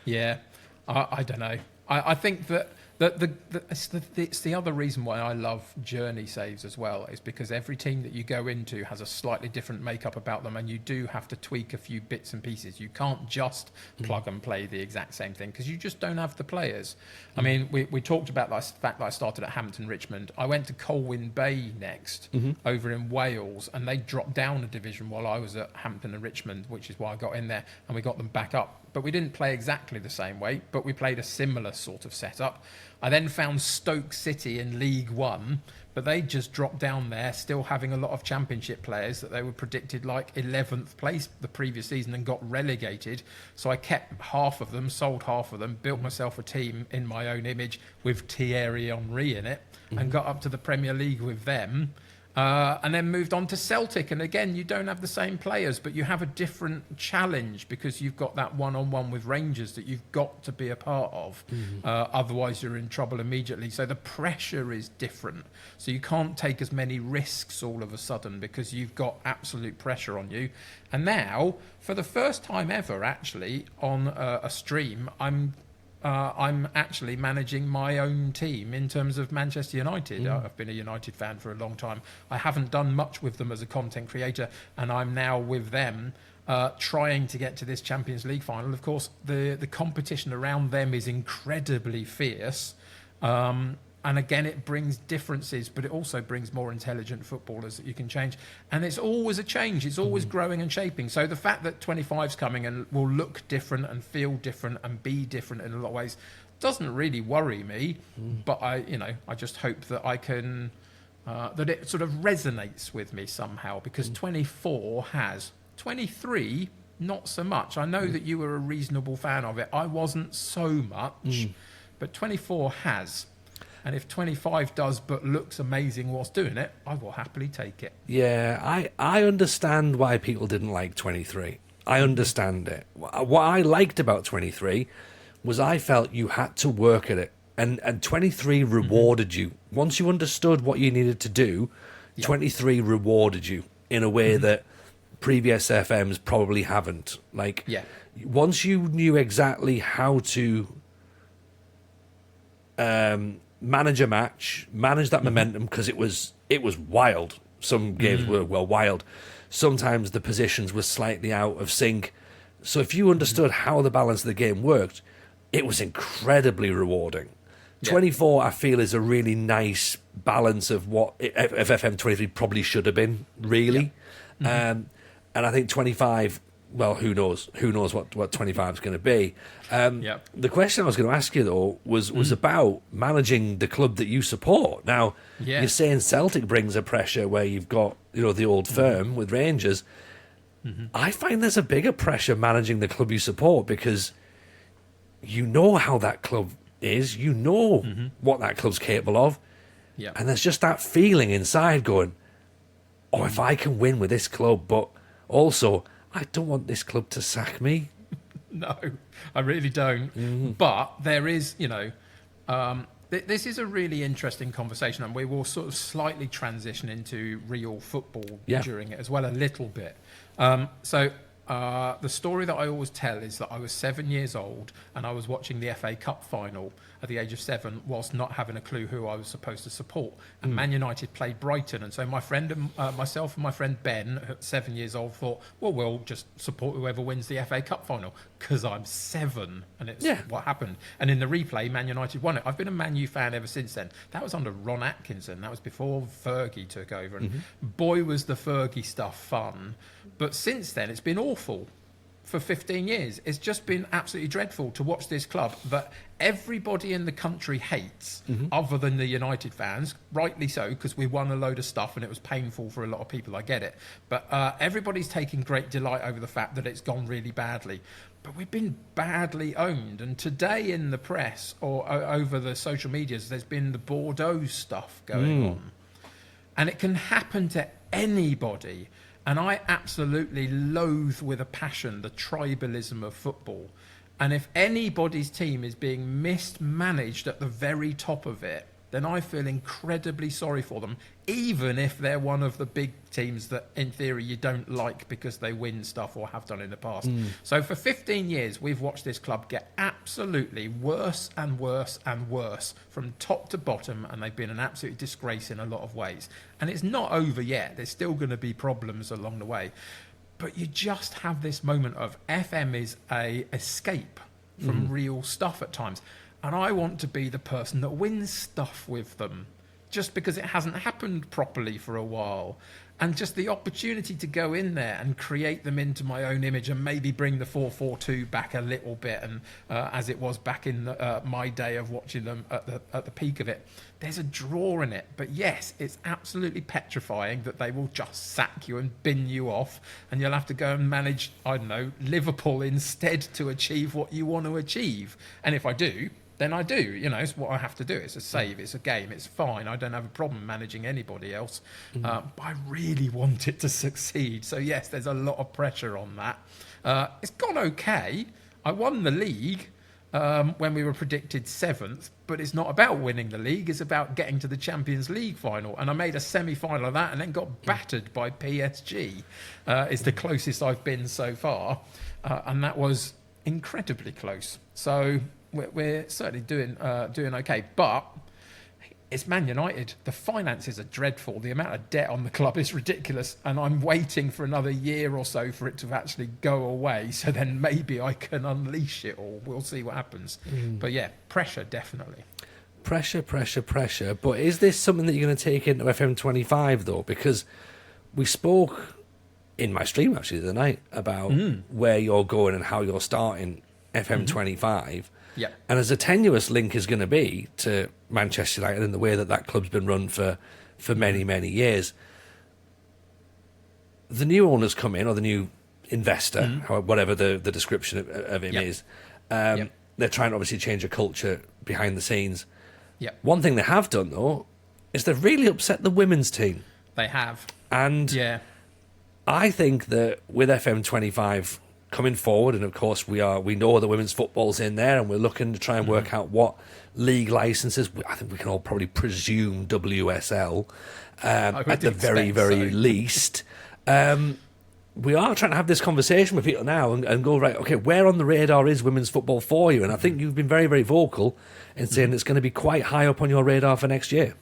Yeah, I don't know. I think that it's the other reason why I love journey saves as well, is because every team that you go into has a slightly different makeup about them, and you do have to tweak a few bits and pieces. You can't just plug and play the exact same thing because you just don't have the players. I mean, we talked about the fact that I started at Hampton Richmond. I went to Colwyn Bay next over in Wales, and they dropped down a division while I was at Hampton and Richmond, which is why I got in there, and we got them back up. But we didn't play exactly the same way, but we played a similar sort of setup. I then found Stoke City in League One, but they just dropped down there, still having a lot of championship players that they were predicted like 11th place the previous season and got relegated. So I kept half of them, sold half of them, built myself a team in my own image with Thierry Henry in it, and got up to the Premier League with them. And then moved on to Celtic, and again you don't have the same players, but you have a different challenge because you've got that one-on-one with Rangers that you've got to be a part of. Otherwise you're in trouble immediately. So the pressure is different, so you can't take as many risks all of a sudden because you've got absolute pressure on you. And now for the first time ever actually on a stream, I'm actually managing my own team in terms of Manchester United. I've been a United fan for a long time. I haven't done much with them as a content creator, and I'm now with them trying to get to this Champions League final. Of course, the competition around them is incredibly fierce. And again, it brings differences, but it also brings more intelligent footballers that you can change. And it's always a change. It's always growing and shaping. So the fact that 25's coming and will look different and feel different and be different in a lot of ways doesn't really worry me. But I just hope that I can, that it sort of resonates with me somehow, because 24 has. 23, not so much. I know that you were a reasonable fan of it. I wasn't so much, but 24 has. And if 25 does but looks amazing whilst doing it, I will happily take it. Yeah, I understand why people didn't like 23. I understand it. What I liked about 23 was I felt you had to work at it. And 23 rewarded you. Once you understood what you needed to do, 23 rewarded you in a way that previous FMs probably haven't. Like, once you knew exactly how to manage a match, manage that momentum, because it was wild. Some games were wild. Sometimes the positions were slightly out of sync. So if you understood how the balance of the game worked, it was incredibly rewarding. 24, I feel, is a really nice balance of what FM23 probably should have been, really. And I think 25, well, who knows? Who knows what 25 is going to be? The question I was going to ask you, though, was about managing the club that you support. Now, you're saying Celtic brings a pressure where you've got, the old firm with Rangers. I find there's a bigger pressure managing the club you support, because you know how that club is, you know what that club's capable of, and there's just that feeling inside going, oh, if I can win with this club, but also I don't want this club to sack me. No, I really don't. But there is, this is a really interesting conversation, and we will sort of slightly transition into real football during it as well, a little bit. So The story that I always tell is that I was 7 years old and I was watching the FA Cup final at the age of 7 whilst not having a clue who I was supposed to support. And Man United played Brighton. And so my friend and myself and my friend Ben, at 7 years old, thought, well, we'll just support whoever wins the FA Cup final because I'm 7 and it's what happened. And in the replay, Man United won it. I've been a Man U fan ever since then. That was under Ron Atkinson. That was before Fergie took over. And boy, was the Fergie stuff fun. But since then, it's been awful for 15 years. It's just been absolutely dreadful to watch this club that everybody in the country hates, other than the United fans, rightly so, because we won a load of stuff and it was painful for a lot of people, I get it. But everybody's taking great delight over the fact that it's gone really badly. But we've been badly owned. And today in the press or over the social medias, there's been the Bordeaux stuff going on. And it can happen to anybody. And I absolutely loathe with a passion the tribalism of football. And if anybody's team is being mismanaged at the very top of it, then I feel incredibly sorry for them, even if they're one of the big teams that, in theory, you don't like because they win stuff or have done in the past. So for 15 years, we've watched this club get absolutely worse and worse and worse from top to bottom, and they've been an absolute disgrace in a lot of ways. And it's not over yet. There's still going to be problems along the way. But you just have this moment of FM is a escape from real stuff at times. And I want to be the person that wins stuff with them, just because it hasn't happened properly for a while. And just the opportunity to go in there and create them into my own image and maybe bring the 4-4-2 back a little bit, and as it was back in my day of watching them at the peak of it. There's a draw in it. But yes, it's absolutely petrifying that they will just sack you and bin you off, and you'll have to go and manage, I don't know, Liverpool instead to achieve what you want to achieve. And if I do, then I do. You know, it's what I have to do. It's a save, it's a game, it's fine. I don't have a problem managing anybody else. But I really want it to succeed. So yes, there's a lot of pressure on that. It's gone okay. I won the league when we were predicted 7th, but it's not about winning the league. It's about getting to the Champions League final. And I made a semi-final of that and then got battered by PSG. It's the closest I've been so far. And that was incredibly close. So we're certainly doing okay, but it's Man United. The finances are dreadful. The amount of debt on the club is ridiculous, and I'm waiting for another year or so for it to actually go away, so then maybe I can unleash it all. We'll see what happens. But yeah, pressure, definitely. Pressure. But is this something that you're going to take into FM25, though? Because we spoke in my stream, actually, the other night about where you're going and how you're starting FM25. Yeah. And as a tenuous link is going to be to Manchester United and the way that that club's been run for many, many years, the new owners come in, or the new investor, whatever the description of him is, they're trying to obviously change a culture behind the scenes. Yep. One thing they have done, though, is they've really upset the women's team. They have. And I think that with FM25 coming forward, and of course we know the women's football's in there, and we're looking to try and work out what league licenses. I think we can all probably presume WSL at the very least. We are trying to have this conversation with people now and go, right, okay, where on the radar is women's football for you? And I think you've been very, very vocal in saying it's going to be quite high up on your radar for next year.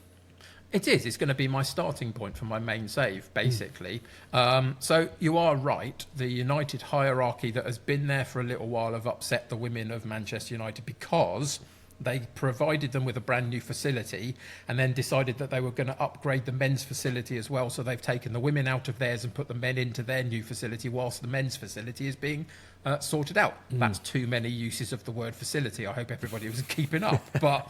It is. It's going to be my starting point for my main save, basically. So you are right. The United hierarchy that has been there for a little while have upset the women of Manchester United because they provided them with a brand new facility and then decided that they were going to upgrade the men's facility as well. So they've taken the women out of theirs and put the men into their new facility whilst the men's facility is being sorted out. That's too many uses of the word facility. I hope everybody was keeping up. But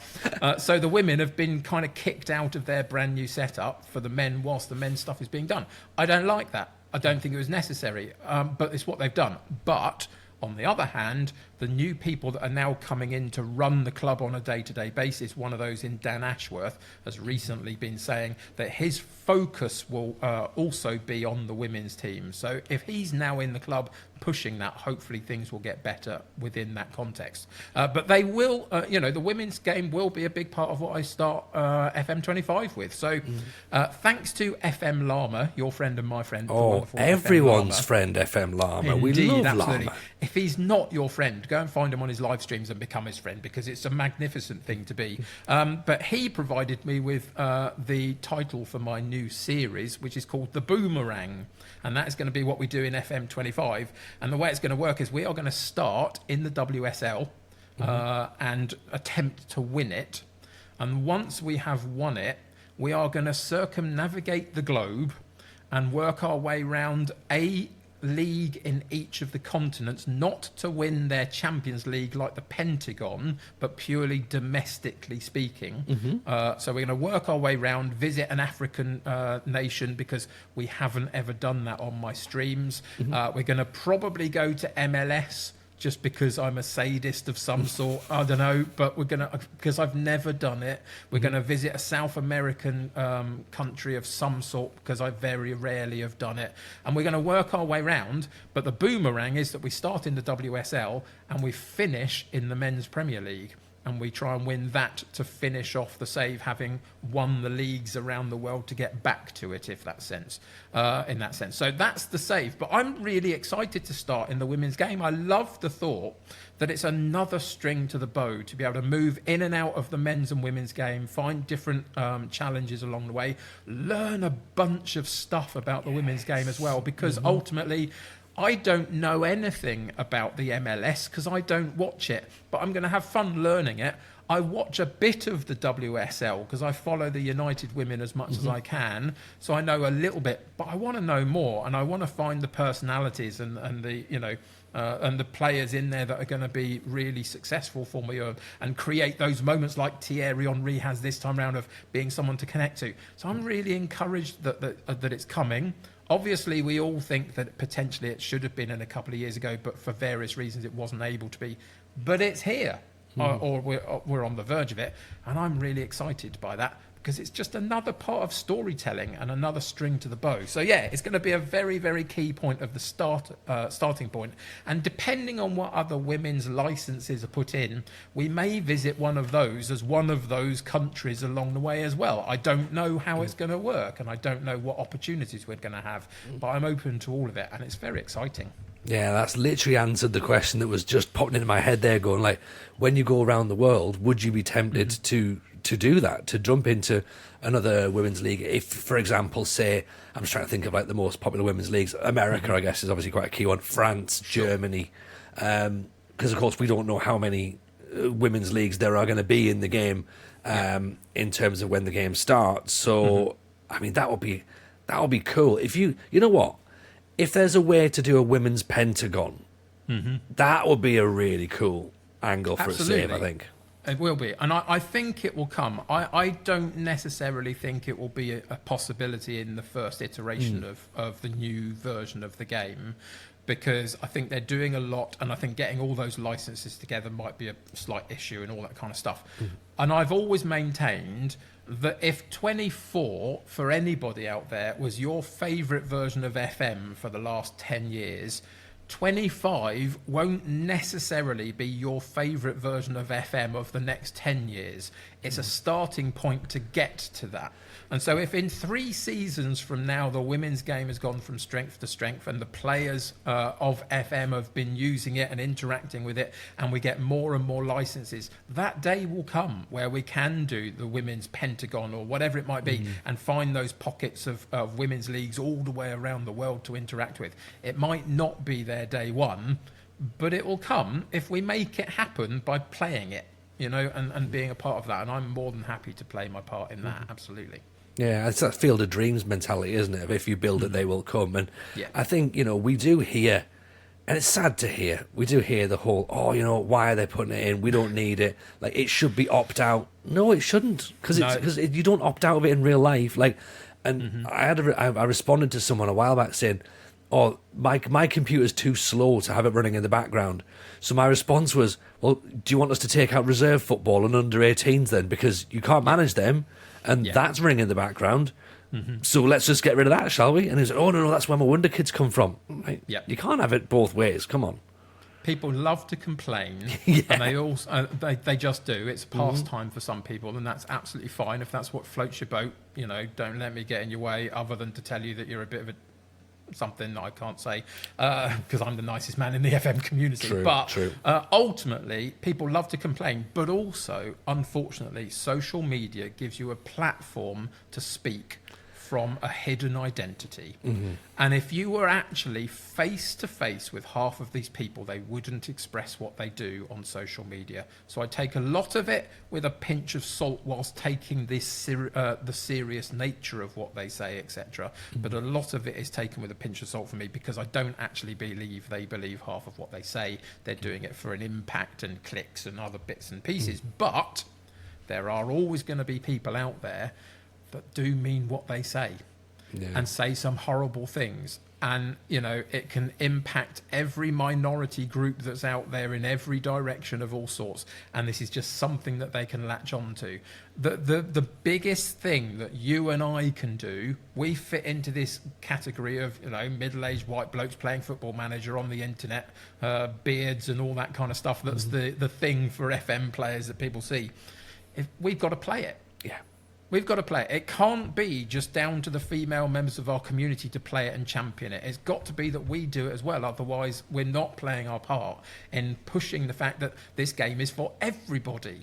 so the women have been kind of kicked out of their brand new setup for the men whilst the men's stuff is being done. I don't like that. I don't think it was necessary, but it's what they've done. But on the other hand, the new people that are now coming in to run the club on a day-to-day basis, one of those in Dan Ashworth, has recently been saying that his focus will also be on the women's team. So if he's now in the club pushing that, hopefully things will get better within that context. But they will, the women's game will be a big part of what I start FM25 with. So thanks to FM Llama, your friend and my friend. Oh, everyone's friend, FM Llama. Indeed, we love absolutely. Llama. If he's not your friend, go and find him on his live streams and become his friend, because it's a magnificent thing to be. But he provided me with the title for my new series, which is called The Boomerang. And that is going to be what we do in FM25. And the way it's going to work is we are going to start in the WSL and attempt to win it. And once we have won it, we are going to circumnavigate the globe and work our way round a league in each of the continents, not to win their Champions League like the Pentagon, but purely domestically speaking. So we're going to work our way round, visit an African nation, because we haven't ever done that on my streams. We're going to probably go to MLS, just because I'm a sadist of some sort. I don't know, but we're going to, because I've never done it, we're going to visit a South American country of some sort, because I very rarely have done it. And we're going to work our way round. But the boomerang is that we start in the WSL and we finish in the Men's Premier League. And we try and win that to finish off the save, having won the leagues around the world to get back to it, if that sense, in that sense. So that's the save. But I'm really excited to start in the women's game. I love the thought that it's another string to the bow to be able to move in and out of the men's and women's game, find different challenges along the way, learn a bunch of stuff about the women's game as well, because ultimately, I don't know anything about the MLS because I don't watch it, but I'm going to have fun learning it. I watch a bit of the WSL because I follow the United women as much as I can, so I know a little bit, but I want to know more, and I want to find the personalities and the and the players in there that are going to be really successful for me, and create those moments like Thierry Henry has this time round of being someone to connect to. So I'm really encouraged that it's coming. Obviously, we all think that potentially it should have been in a couple of years ago, but for various reasons it wasn't able to be. But it's here, or we're on the verge of it, and I'm really excited by that, because it's just another part of storytelling and another string to the bow. So yeah, it's going to be a very, very key point of the starting point. And depending on what other women's licenses are put in, we may visit one of those as one of those countries along the way as well. I don't know how it's going to work, and I don't know what opportunities we're going to have, but I'm open to all of it, and it's very exciting. Yeah, that's literally answered the question that was just popping into my head there, going like, when you go around the world, would you be tempted to do that, to jump into another women's league? If, for example, say, I'm just trying to think of like the most popular women's leagues, America, I guess, is obviously quite a key one, France, Germany, because of course we don't know how many women's leagues there are going to be in the game in terms of when the game starts. So, I mean, that would be cool. If you know what, if there's a way to do a women's Pentagon, that would be a really cool angle for a save, I think. It will be, and I think it will come. I don't necessarily think it will be a possibility in the first iteration of the new version of the game, because I think they're doing a lot, and I think getting all those licenses together might be a slight issue and all that kind of stuff. And I've always maintained that if 24, for anybody out there, was your favourite version of FM for the last 10 years, 25 won't necessarily be your favourite version of FM of the next 10 years. It's a starting point to get to that. And so if in 3 seasons from now the women's game has gone from strength to strength, and the players of FM have been using it and interacting with it, and we get more and more licenses, that day will come where we can do the women's Pentagon or whatever it might be, and find those pockets of women's leagues all the way around the world to interact with. It might not be there day one, but it will come if we make it happen by playing it, and being a part of that. And I'm more than happy to play my part in that, absolutely. Yeah, it's that field of dreams mentality, isn't it? If you build it, they will come. And yeah. I think, we do hear, and it's sad to hear, we do hear the whole, why are they putting it in? We don't need it. Like, it should be opt-out. No, it shouldn't, because you don't opt out of it in real life. Like, and I responded to someone a while back saying, my computer's too slow to have it running in the background. So my response was, well, do you want us to take out reserve football and under 18s then? Because you can't manage them, and that's running in the background. So let's just get rid of that, shall we? And he's like, oh, no, that's where my Wonder Kids come from. Like, Yep. You can't have it both ways. Come on. People love to complain, Yeah. and they also they just do. It's a pastime for some people, and that's absolutely fine. If that's what floats your boat, don't let me get in your way, other than to tell you that you're a bit of a something that I can't say because I'm the nicest man in the FM community. True. Ultimately, people love to complain, but also, unfortunately, social media gives you a platform to speak from a hidden identity. And if you were actually face to face with half of these people, they wouldn't express what they do on social media. So I take a lot of it with a pinch of salt, whilst taking this the serious nature of what they say, etc. But a lot of it is taken with a pinch of salt for me, because I don't actually believe they believe half of what they say. They're doing it for an impact and clicks and other bits and pieces. But there are always going to be people out there that do mean what they say, and say some horrible things. And, it can impact every minority group that's out there in every direction of all sorts. And this is just something that they can latch on to. The biggest thing that you and I can do, we fit into this category of, middle-aged white blokes playing Football Manager on the internet, beards and all that kind of stuff. That's the thing for FM players that people see. We've got to play it. Yeah. We've got to play it. It can't be just down to the female members of our community to play it and champion it. It's got to be that we do it as well. Otherwise, we're not playing our part in pushing the fact that this game is for everybody.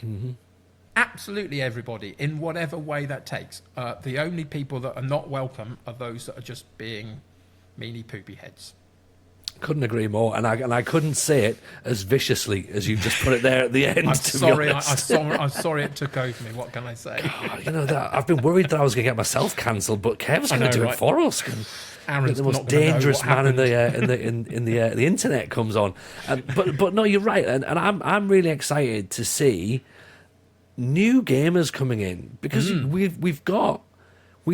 Absolutely everybody, in whatever way that takes. The only people that are not welcome are those that are just being meanie poopy heads. Couldn't agree more, and I couldn't say it as viciously as you just put it there at the end. I'm sorry it took over me. What can I say? God, I've been worried that I was going to get myself cancelled, but Kev's going to do it for us. Arron's the most dangerous man in the internet comes on, but no, you're right, and I'm really excited to see new gamers coming in, because we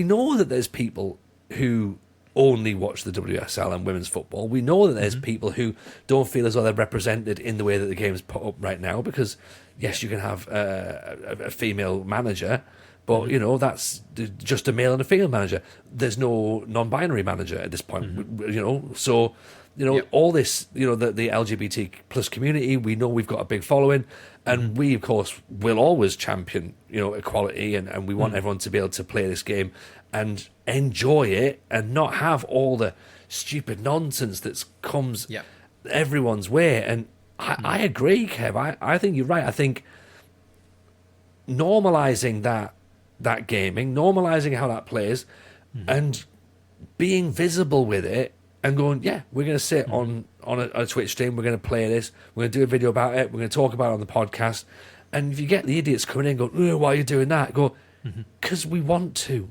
know that there's people who only watch the WSL and women's football. We know that there's people who don't feel as though they're represented in the way that the game's put up right now, because yes, you can have a female manager, but that's just a male and a female manager. There's no non-binary manager at this point. So all this, the LGBT plus community, we know we've got a big following, and we of course will always champion equality, and we want everyone to be able to play this game and enjoy it, and not have all the stupid nonsense that comes everyone's way. And I agree, Kev. I think you're right. I think normalising that gaming, normalising how that plays, and being visible with it, and going, we're going to sit on a Twitch stream, we're going to play this, we're going to do a video about it, we're going to talk about it on the podcast. And if you get the idiots coming in going, why are you doing that? Go, because we want to.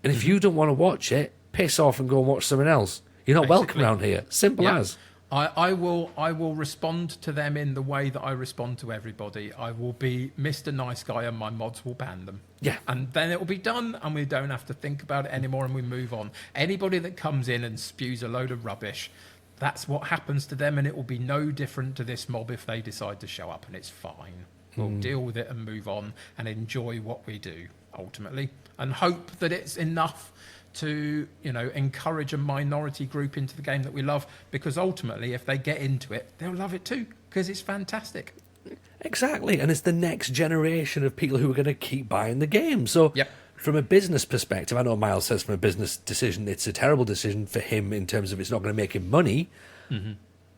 And if you don't want to watch it, piss off and go and watch something else. You're not welcome around here. Simple as. I will respond to them in the way that I respond to everybody. I will be Mr. Nice Guy, and my mods will ban them. Yeah. And then it will be done, and we don't have to think about it anymore, and we move on. Anybody that comes in and spews a load of rubbish, that's what happens to them, and it will be no different to this mob if they decide to show up, and it's fine. We'll deal with it and move on and enjoy what we do, ultimately, and hope that it's enough to encourage a minority group into the game that we love, because ultimately if they get into it, they'll love it too, because it's fantastic. Exactly, and it's the next generation of people who are going to keep buying the game. So from a business perspective, I know Miles says from a business decision it's a terrible decision for him in terms of it's not going to make him money,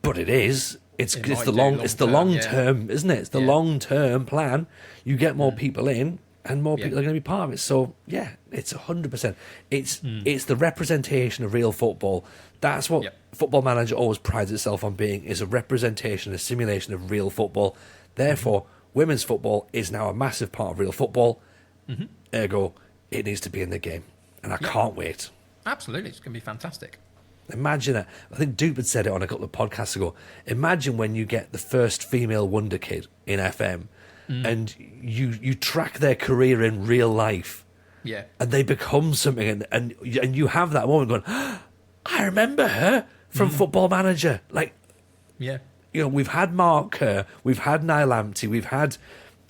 but it is. It's the long term, isn't it? It's the long term plan. You get more people in, and more people are going to be part of it. So it's 100%. It's the representation of real football. That's what Football Manager always prides itself on being: is a representation, a simulation of real football. Therefore, women's football is now a massive part of real football. Ergo, it needs to be in the game, and I can't wait. Absolutely, it's going to be fantastic. Imagine it. I think Dupe had said it on a couple of podcasts ago. Imagine when you get the first female Wonder Kid in FM, and you track their career in real life, and they become something, and you have that moment going, I remember her from Football Manager. Like, we've had Mark Kerr, we've had Niall Lamptey, we've had,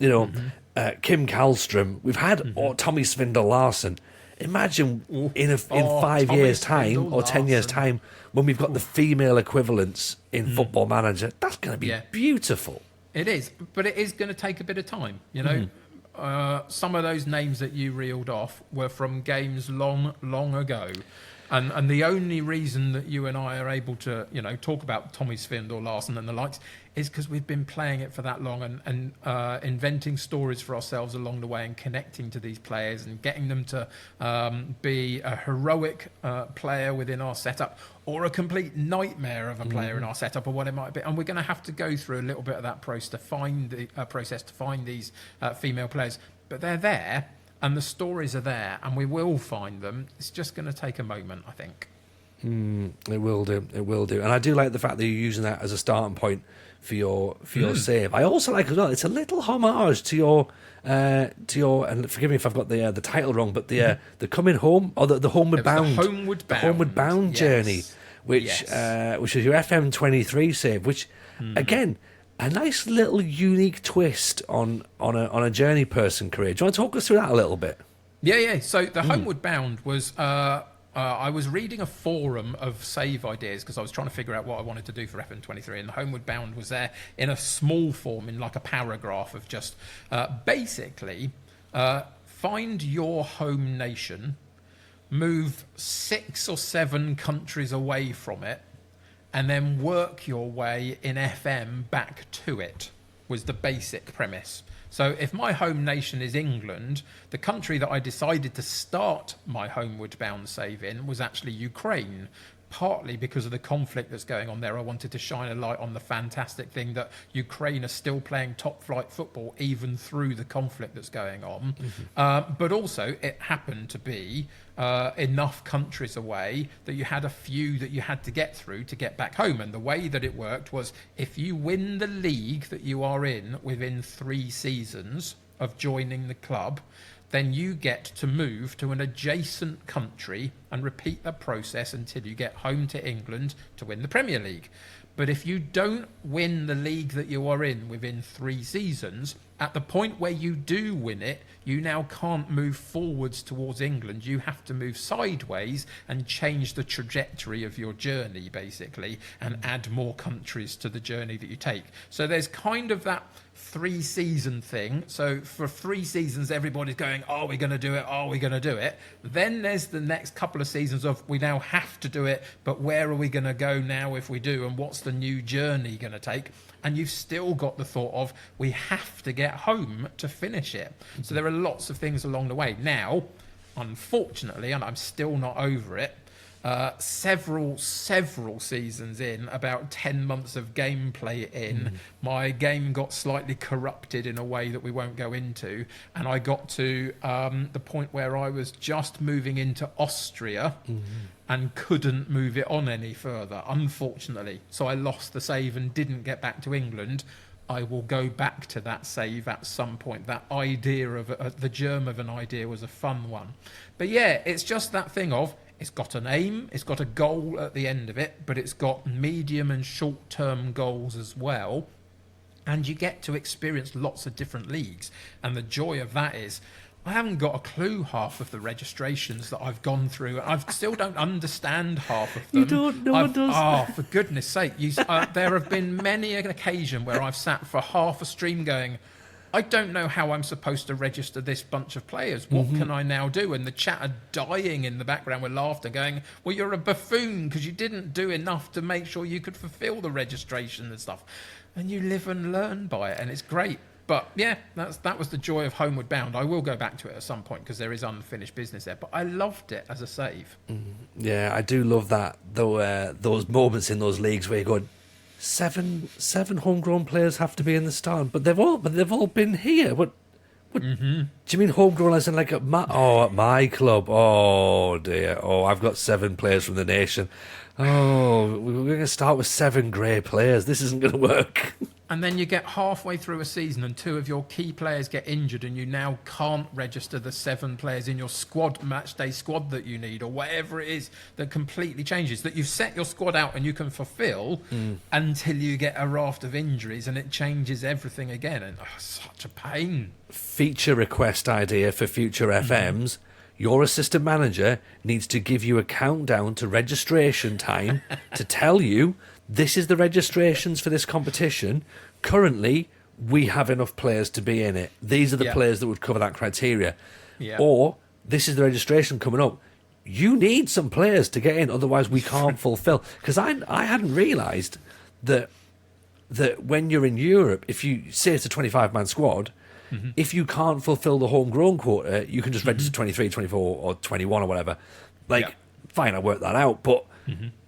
Kim Kallstrom, we've had Tommy Svindal Larsen. Imagine in Oh, 5 Tommy years' time Spindle or 10 years' Larson. time when we've got the female equivalents in Football Manager. That's going to be Yeah. beautiful. It is, but it is going to take a bit of time. You know, some of those names that you reeled off were from games long, long ago, and the only reason that you and I are able to, you know, talk about Tommy Svindal, Larson, and the likes is because we've been playing it for that long and inventing stories for ourselves along the way and connecting to these players and getting them to be a heroic player within our setup or a complete nightmare of a player in our setup or what it might be. And we're going to have to go through a little bit of that process to find these female players. But they're there and the stories are there and we will find them. It's just going to take a moment, I think. It will do. It will do. And I do like the fact that you're using that as a starting point for your save. I also like as well. It's a little homage to your and forgive me if I've got the title wrong, but the coming home or the homeward bound, the homeward bound yes. journey, which is your FM23 save, which again. A nice little unique twist on a journey person career. Do you want to talk us through that a little bit? Yeah. So the Homeward Bound was I was reading a forum of save ideas because I was trying to figure out what I wanted to do for FM23, and the Homeward Bound was there in a small form, in like a paragraph of just basically find your home nation, move 6 or 7 countries away from it, and then work your way in FM back to it, was the basic premise. So if my home nation is England, the country that I decided to start my homeward bound save in was actually Ukraine, partly because of the conflict that's going on there. I wanted to shine a light on the fantastic thing that Ukraine are still playing top flight football even through the conflict that's going on. But also it happened to be enough countries away that you had a few that you had to get through to get back home. And the way that it worked was if you win the league that you are in within 3 seasons of joining the club, then you get to move to an adjacent country and repeat the process until you get home to England to win the Premier League. But if you don't win the league that you are in within 3 seasons, at the point where you do win it, you now can't move forwards towards England. You have to move sideways and change the trajectory of your journey, basically, and add more countries to the journey that you take. So there's kind of that 3-season thing. So for 3 seasons, everybody's going, are we going to do it? Are we going to do it? Then there's the next couple of seasons of we now have to do it, but where are we going to go now if we do? And what's the new journey going to take? And you've still got the thought of we have to get home to finish it. So there are lots of things along the way. Now, unfortunately, and I'm still not over it, several seasons in, about 10 months of gameplay in, my game got slightly corrupted in a way that we won't go into, and I got to the point where I was just moving into Austria and couldn't move it on any further, unfortunately. So I lost the save and didn't get back to England. I will go back to that save at some point. That idea of the germ of an idea was a fun one. But yeah, it's just that thing of it's got an aim, it's got a goal at the end of it, but it's got medium and short-term goals as well. And you get to experience lots of different leagues. And the joy of that is I haven't got a clue half of the registrations that I've gone through. I still don't understand half of them. You don't? No one does. Oh, for goodness sake. There have been many an occasion where I've sat for half a stream going, I don't know how I'm supposed to register this bunch of players. What can I now do? And the chat are dying in the background with laughter going, well, you're a buffoon because you didn't do enough to make sure you could fulfill the registration and stuff. And you live and learn by it, and it's great. But yeah, that was the joy of Homeward Bound. I will go back to it at some point because there is unfinished business there. But I loved it as a save. Yeah, I do love that. Though those moments in those leagues where you go, seven homegrown players have to be in the start, but they've all been here. What? Do you mean homegrown as in like at my club? Oh dear. Oh, I've got 7 players from the nation. Oh, we're going to start with 7 grey players. This isn't going to work. And then you get halfway through a season and 2 of your key players get injured and you now can't register the 7 players in your squad, match day squad that you need, or whatever it is that completely changes, that you've set your squad out and you can fulfill until you get a raft of injuries and it changes everything again. And such a pain. Feature request idea for future FMs. your assistant manager needs to give you a countdown to registration time to tell you this is the registrations for this competition. Currently, we have enough players to be in it. These are the players that would cover that criteria. Yeah. Or this is the registration coming up. You need some players to get in, otherwise we can't fulfill. Because I hadn't realised that when you're in Europe, if you say it's a 25-man squad, if you can't fulfill the homegrown quota, you can just register 23, 24 or 21 or whatever. Fine, I worked that out, but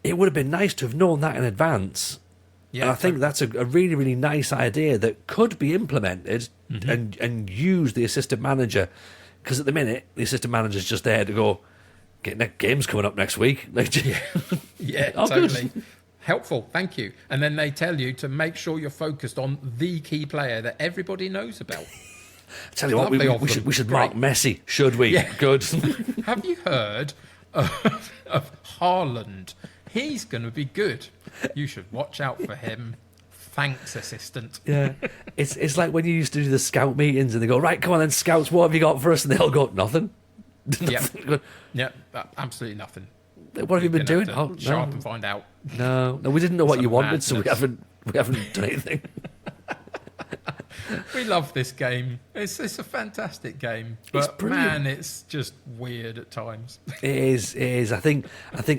it would have been nice to have known that in advance. Yeah, and I think that's a really, really nice idea that could be implemented and use the assistant manager. Because at the minute, the assistant manager's just there to go, game's coming up next week. Yeah, totally. Helpful, thank you. And then they tell you to make sure you're focused on the key player that everybody knows about. I tell you what, we should mark Messi, should we? Yeah. Good. Have you heard of Haaland? He's going to be good. You should watch out for him. Thanks, assistant. Yeah, it's like when you used to do the scout meetings and they go, right, come on then, scouts, what have you got for us? And they all go, nothing. Yeah, absolutely nothing. What have you been doing? Show up and find out. No, we didn't know what you wanted, so we haven't done anything. We love this game. It's a fantastic game, but man, it's just weird at times. It is. I think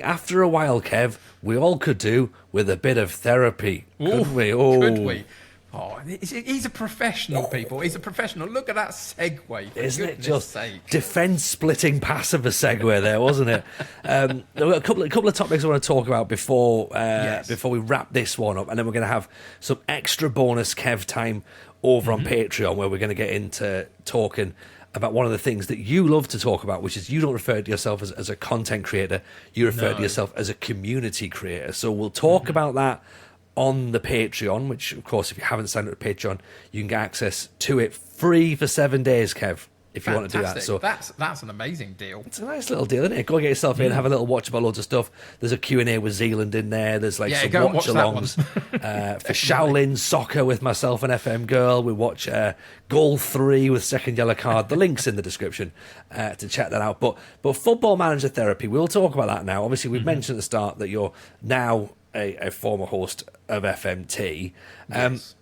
after a while, Kev, we all could do with a bit of therapy, couldn't we? Could we? Oh, he's a professional, people. He's a professional. Look at that segue. Isn't it just defence-splitting pass of a segue there, wasn't it? There were a couple of topics I want to talk about before we wrap this one up, and then we're going to have some extra bonus Kev time over on Patreon, where we're going to get into talking about one of the things that you love to talk about, which is you don't refer to yourself as a content creator, you refer to yourself as a community creator. So we'll talk about that on the Patreon, which, of course, if you haven't signed up to Patreon, you can get access to it free for 7 days, Kev, if you want to do that. So that's an amazing deal. It's a nice little deal, isn't it? Go get yourself in, have a little watch about loads of stuff. There's a Q&A with Zealand in there. There's some watch-alongs for Shaolin Soccer with myself and FM Girl. We watch Goal 3 with Second Yellow Card. The link's in the description to check that out. But Football Manager Therapy, we'll talk about that now. Obviously, we've mentioned at the start that you're now a former host of FMT. Yes.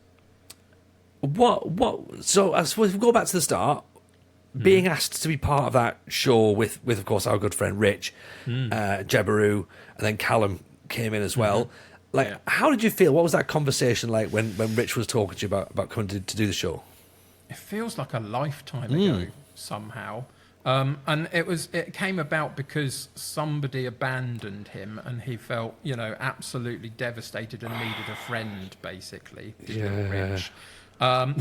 So I suppose if we go back to the start, being asked to be part of that show with of course our good friend Rich, Jebaru, and then Callum came in as well. How did you feel? What was that conversation like when Rich was talking to you about coming to do the show? It feels like a lifetime ago somehow. And it came about because somebody abandoned him and he felt, absolutely devastated and needed a friend, basically. Rich. I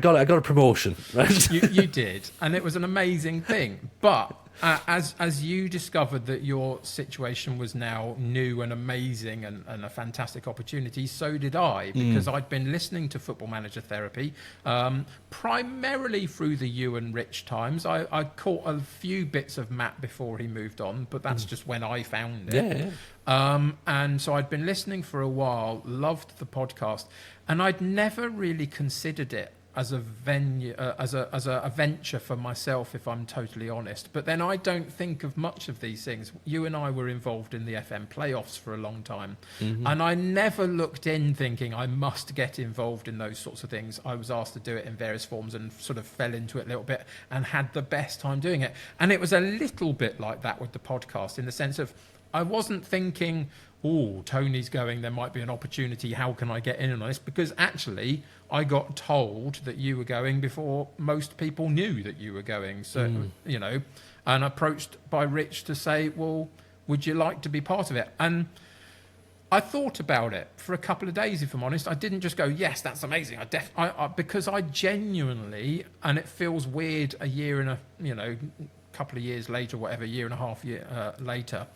got a promotion. you did, and it was an amazing thing. But as you discovered that your situation was now new and amazing and a fantastic opportunity, so did I, because I'd been listening to Football Manager Therapy primarily through the you and Rich times. I caught a few bits of Matt before he moved on, but that's just when I found it. And so I'd been listening for a while, loved the podcast, and I'd never really considered it as a venue, as a venture for myself, if I'm totally honest. But then I don't think of much of these things. You and I were involved in the FM playoffs for a long time, and I never looked in thinking I must get involved in those sorts of things. I was asked to do it in various forms and sort of fell into it a little bit and had the best time doing it. And it was a little bit like that with the podcast, in the sense of I wasn't thinking, oh, Tony's going, there might be an opportunity, how can I get in on this? Because actually, I got told that you were going before most people knew that you were going. So, and approached by Rich to say, well, would you like to be part of it? And I thought about it for a couple of days, if I'm honest. I didn't just go, yes, that's amazing. Because I genuinely, and it feels weird a year and a couple of years later, whatever, year and a half later,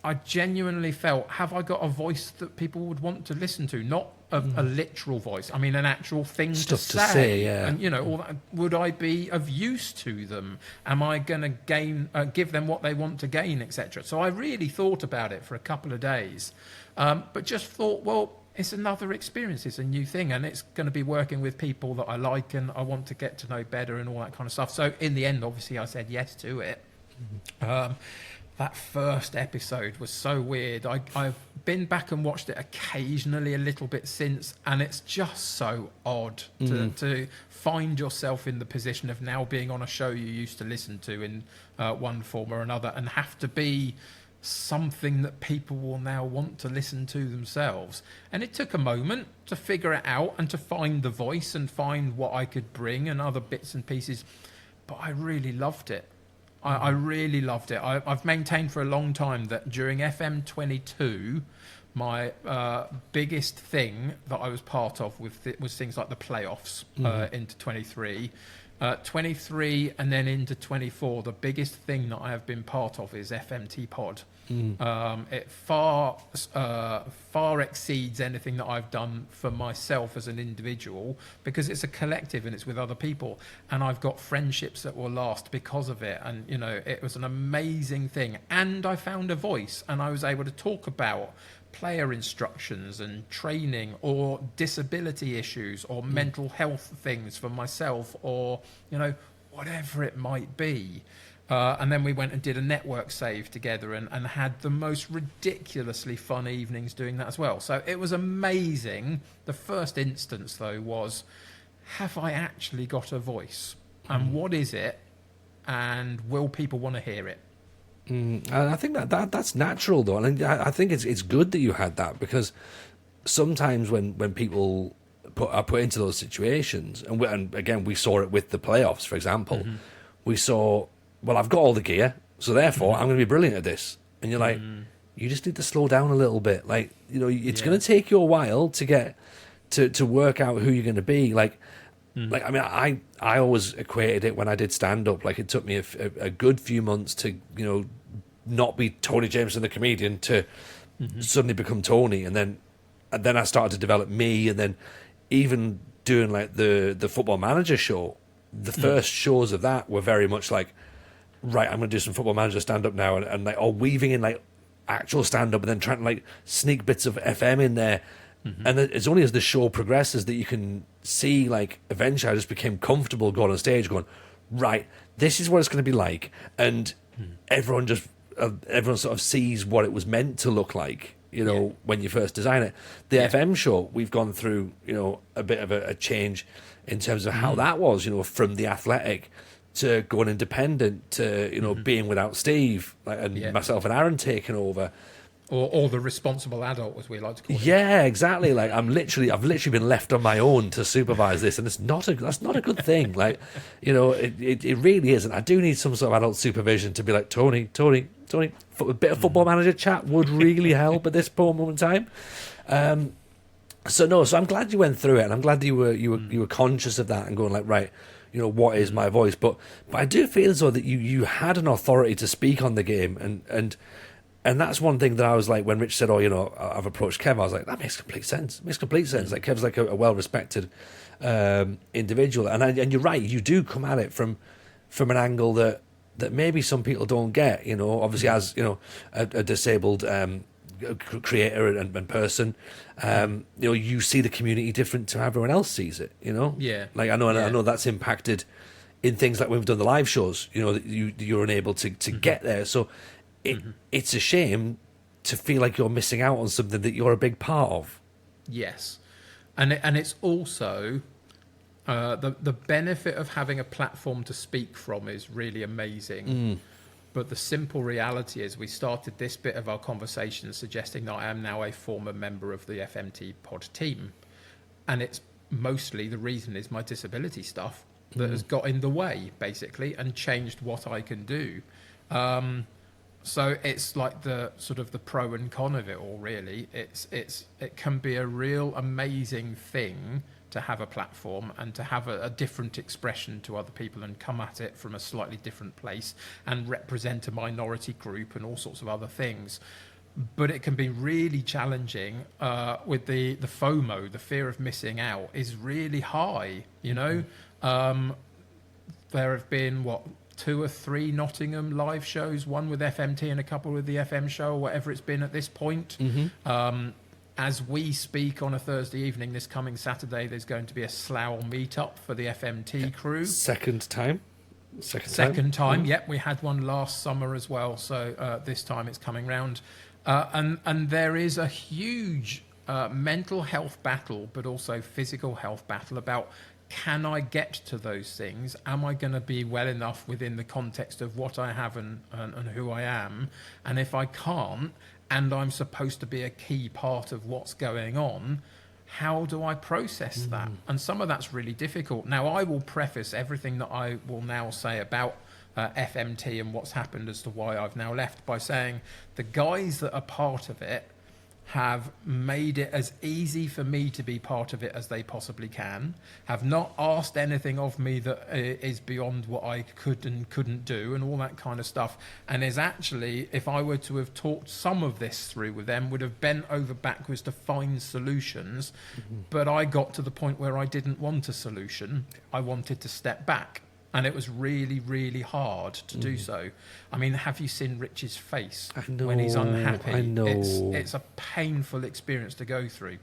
I genuinely felt, have I got a voice that people would want to listen to? Not a literal voice. I mean, an actual thing to say. Yeah. And, all that, would I be of use to them? Am I going to give them what they want to gain, etc.? So I really thought about it for a couple of days, but just thought, well, it's another experience. It's a new thing, and it's going to be working with people that I like and I want to get to know better and all that kind of stuff. So in the end, obviously, I said yes to it. That first episode was so weird. I've been back and watched it occasionally a little bit since, and it's just so odd to find yourself in the position of now being on a show you used to listen to in one form or another, and have to be something that people will now want to listen to themselves. And it took a moment to figure it out and to find the voice and find what I could bring and other bits and pieces. But I really loved it. I really loved it. I've maintained for a long time that during FM 22, my biggest thing that I was part of was things like the playoffs into 23. 23 and then into 24, the biggest thing that I have been part of is FMT Pod. It far exceeds anything that I've done for myself as an individual, because it's a collective and it's with other people, and I've got friendships that will last because of it. And you know, it was an amazing thing, and I found a voice, and I was able to talk about player instructions and training, or disability issues, or mental health things for myself, or you know, whatever it might be. And then we went and did a network save together and had the most ridiculously fun evenings doing that as well. So it was amazing. The first instance, though, was, have I actually got a voice? And what is it? And will people want to hear it? I think that's natural, though. And I think it's good that you had that, because sometimes when people are put into those situations, and again, we saw it with the playoffs, for example, we saw, well, I've got all the gear, so therefore I'm going to be brilliant at this. And you're like, you just need to slow down a little bit. Like, you know, it's going to take you a while to get to work out who you're going to be. Like, I mean, I always equated it when I did stand up. Like, it took me a good few months to, you know, not be Tony Jameson the comedian to suddenly become Tony, and then I started to develop me, and then even doing like the Football Manager show. The first shows of that were very much like, right, I'm going to do some Football Manager stand-up now, and like, or weaving in like actual stand-up, and then trying to like sneak bits of FM in there. And it's only as the show progresses that you can see, like, eventually I just became comfortable going on stage going, right, this is what it's going to be like. And everyone sort of sees what it was meant to look like, you know, when you first design it. The FM show, we've gone through, you know, a bit of a change in terms of how that was, you know, from The Athletic to going independent to, you know, being without Steve, like, and myself and Arron taking over. Or the responsible adult, as we like to call it. Yeah, exactly. Like, I've literally been left on my own to supervise this, and that's not a good thing. Like, you know, it really isn't. I do need some sort of adult supervision to be like, Tony, a bit of Football Manager chat would really help at this moment in time. So I'm glad you went through it, and I'm glad you were conscious of that and going like, right, you know, what is my voice? But I do feel as though that you had an authority to speak on the game, and that's one thing that I was like, when Rich said, oh, you know, I've approached Kev, I was like, that makes complete sense. Like, Kev's like a well-respected individual. And you're right, you do come at it from an angle that maybe some people don't get, you know, obviously as, you know, a disabled creator and person, you know, you see the community different to how everyone else sees it, you know? Yeah. Like, I know that's impacted in things like when we've done the live shows, you know, that you're unable to get there. So it's a shame to feel like you're missing out on something that you're a big part of. Yes. And it's also the benefit of having a platform to speak from is really amazing. But the simple reality is, we started this bit of our conversation suggesting that I am now a former member of the FMT Pod team. And it's mostly, the reason is my disability stuff that has got in the way, basically, and changed what I can do. So it's like the sort of the pro and con of it all, really. It can be a real amazing thing to have a platform and to have a different expression to other people and come at it from a slightly different place and represent a minority group and all sorts of other things. But it can be really challenging with the FOMO, the fear of missing out, is really high, you know. There have been, 2 or 3 Nottingham live shows, one with FMT and a couple with the FM show, or whatever it's been at this point. as we speak on a Thursday evening, this coming Saturday, there's going to be a Slough meetup for the FMT crew. Second time. Yep, we had one last summer as well, so this time it's coming round. And there is a huge mental health battle, but also physical health battle about, can I get to those things? Am I going to be well enough within the context of what I have and who I am? And if I can't, and I'm supposed to be a key part of what's going on, how do I process that? And some of that's really difficult. Now, I will preface everything that I will now say about FMT and what's happened as to why I've now left by saying the guys that are part of it have made it as easy for me to be part of it as they possibly can, have not asked anything of me that is beyond what I could and couldn't do and all that kind of stuff, and is actually, if I were to have talked some of this through with them, would have bent over backwards to find solutions. But I got to the point where I didn't want a solution. I wanted to step back. And it was really, really hard to do so. I mean, have you seen Rich's face when he's unhappy? I know. It's a painful experience to go through.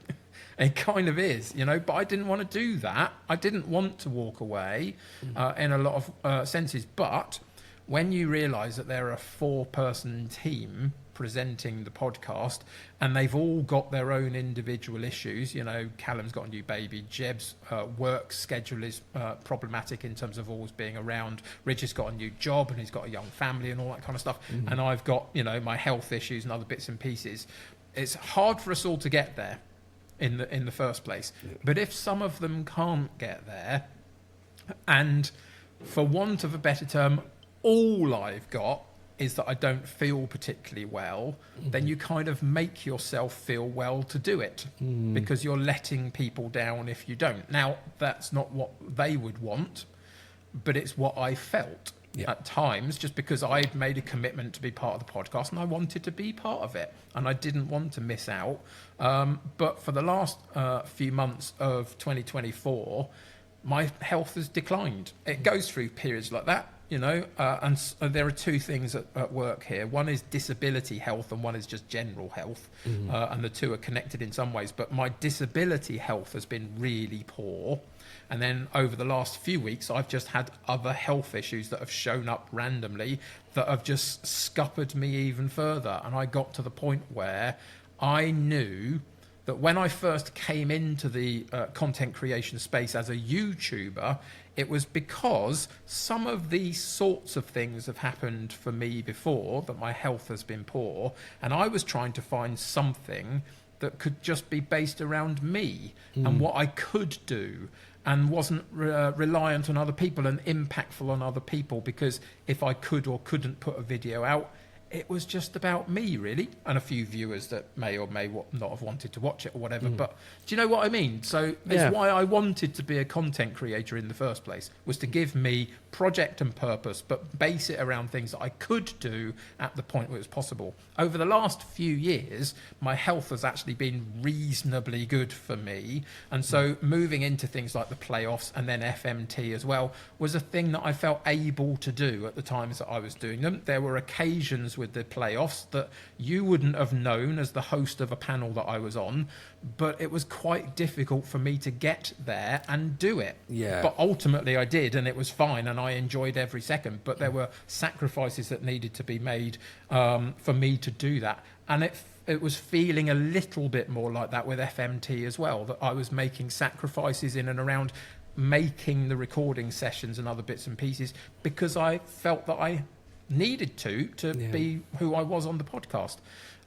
It kind of is, you know, but I didn't want to do that. I didn't want to walk away in a lot of senses. But when you realise that there are a 4-person team presenting the podcast and they've all got their own individual issues, you know, Callum's got a new baby, Jeb's work schedule is problematic in terms of always being around, Rich has got a new job and he's got a young family and all that kind of stuff, and I've got, you know, my health issues and other bits and pieces. It's hard for us all to get there in the first place. But if some of them can't get there, and for want of a better term, all I've got is that I don't feel particularly well, then you kind of make yourself feel well to do it, because you're letting people down if you don't. Now, that's not what they would want, but it's what I felt at times, just because I'd made a commitment to be part of the podcast and I wanted to be part of it and I didn't want to miss out. But for the last few months of 2024, my health has declined. It goes through periods like that. You know, and there are two things at work here. One is disability health and one is just general health. And the two are connected in some ways. But my disability health has been really poor. And then over the last few weeks, I've just had other health issues that have shown up randomly that have just scuppered me even further. And I got to the point where I knew that when I first came into the content creation space as a YouTuber, it was because some of these sorts of things have happened for me before, that my health has been poor, and I was trying to find something that could just be based around me and what I could do, and wasn't reliant on other people and impactful on other people, because if I could or couldn't put a video out, it was just about me, really, and a few viewers that may or may not have wanted to watch it or whatever. But do you know what I mean? So it's why I wanted to be a content creator in the first place, was to give me project and purpose, but base it around things that I could do at the point where it was possible. Over the last few years, my health has actually been reasonably good for me. And so moving into things like the playoffs and then FMT as well was a thing that I felt able to do at the times that I was doing them. There were occasions with the playoffs that you wouldn't have known as the host of a panel that I was on, but it was quite difficult for me to get there and do it. But ultimately I did, and it was fine, and I enjoyed every second. But there were sacrifices that needed to be made for me to do that. And it was feeling a little bit more like that with FMT as well, that I was making sacrifices in and around making the recording sessions and other bits and pieces, because I felt that I needed to be who I was on the podcast.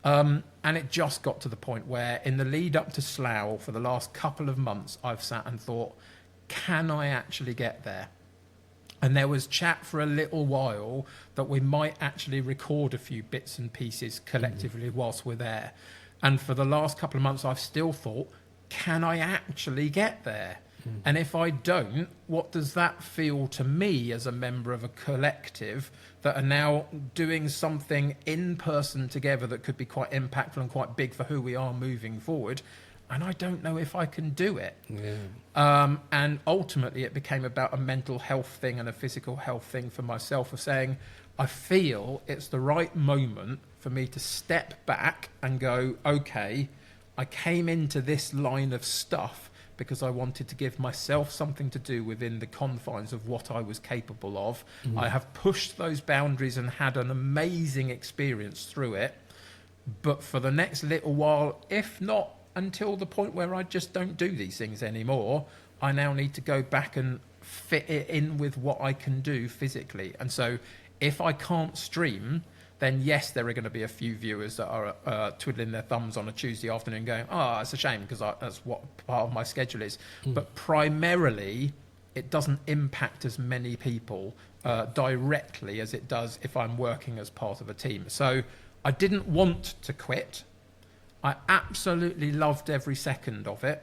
And it just got to the point where in the lead up to Slough for the last couple of months, I've sat and thought, can I actually get there? And there was chat for a little while that we might actually record a few bits and pieces collectively whilst we're there. And for the last couple of months, I've still thought, can I actually get there? And if I don't, what does that feel to me as a member of a collective that are now doing something in person together that could be quite impactful and quite big for who we are moving forward? And I don't know if I can do it. And ultimately, it became about a mental health thing and a physical health thing for myself, of saying, I feel it's the right moment for me to step back and go, okay, I came into this line of stuff because I wanted to give myself something to do within the confines of what I was capable of. I have pushed those boundaries and had an amazing experience through it. But for the next little while, if not until the point where I just don't do these things anymore, I now need to go back and fit it in with what I can do physically. And so if I can't stream, then yes, there are going to be a few viewers that are twiddling their thumbs on a Tuesday afternoon going, oh, it's a shame because that's what part of my schedule is. But primarily, it doesn't impact as many people directly as it does if I'm working as part of a team. So I didn't want to quit. I absolutely loved every second of it.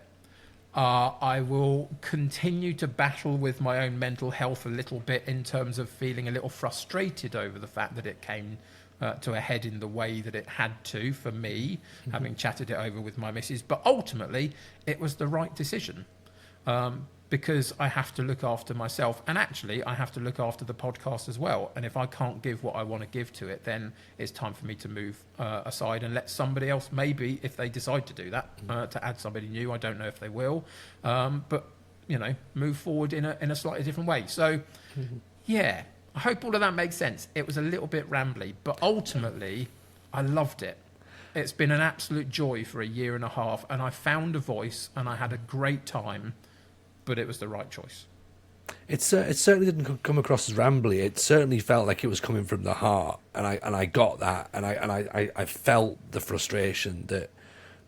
I will continue to battle with my own mental health a little bit in terms of feeling a little frustrated over the fact that it came to a head in the way that it had to for me, having chatted it over with my missus. But ultimately, it was the right decision because I have to look after myself. And actually, I have to look after the podcast as well. And if I can't give what I want to give to it, then it's time for me to move aside and let somebody else, maybe if they decide to do that, to add somebody new. I don't know if they will. But, you know, move forward in a slightly different way. So, yeah. I hope all of that makes sense. It was a little bit rambly, but ultimately, I loved it. It's been an absolute joy for a year and a half, and I found a voice, and I had a great time, but it was the right choice. It certainly didn't come across as rambly. It certainly felt like it was coming from the heart, and I got that, and I felt the frustration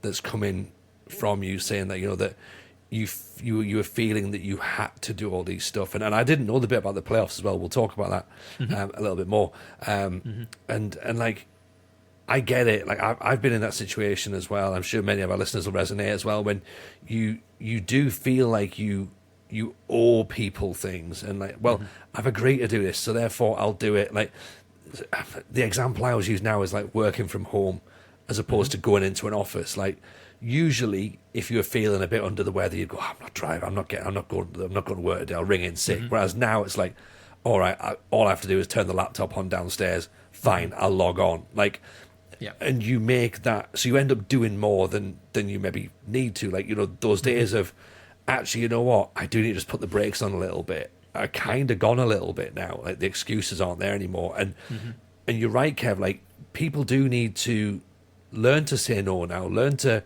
that's coming from you saying that, you know, that you were feeling that you had to do all these stuff, and I didn't know the bit about the playoffs as well. We'll talk about that a little bit more, and like I get it. Like I've been in that situation as well. I'm sure many of our listeners will resonate as well. When you do feel like you owe people things, and like, well, I've agreed to do this, so therefore I'll do it. Like the example I always use now is like working from home as opposed to going into an office. Like usually, if you're feeling a bit under the weather, you'd go, I'm not driving, I'm not going to work today, I'll ring in sick. Whereas now it's like, all right, all I have to do is turn the laptop on downstairs. Fine, I'll log on. Like, and you make that, so you end up doing more than you maybe need to. Like, you know, those days of, actually, you know what, I do need to just put the brakes on a little bit, are kind of gone a little bit now. Like the excuses aren't there anymore. And you're right, Kev, like people do need to learn to say no now, learn to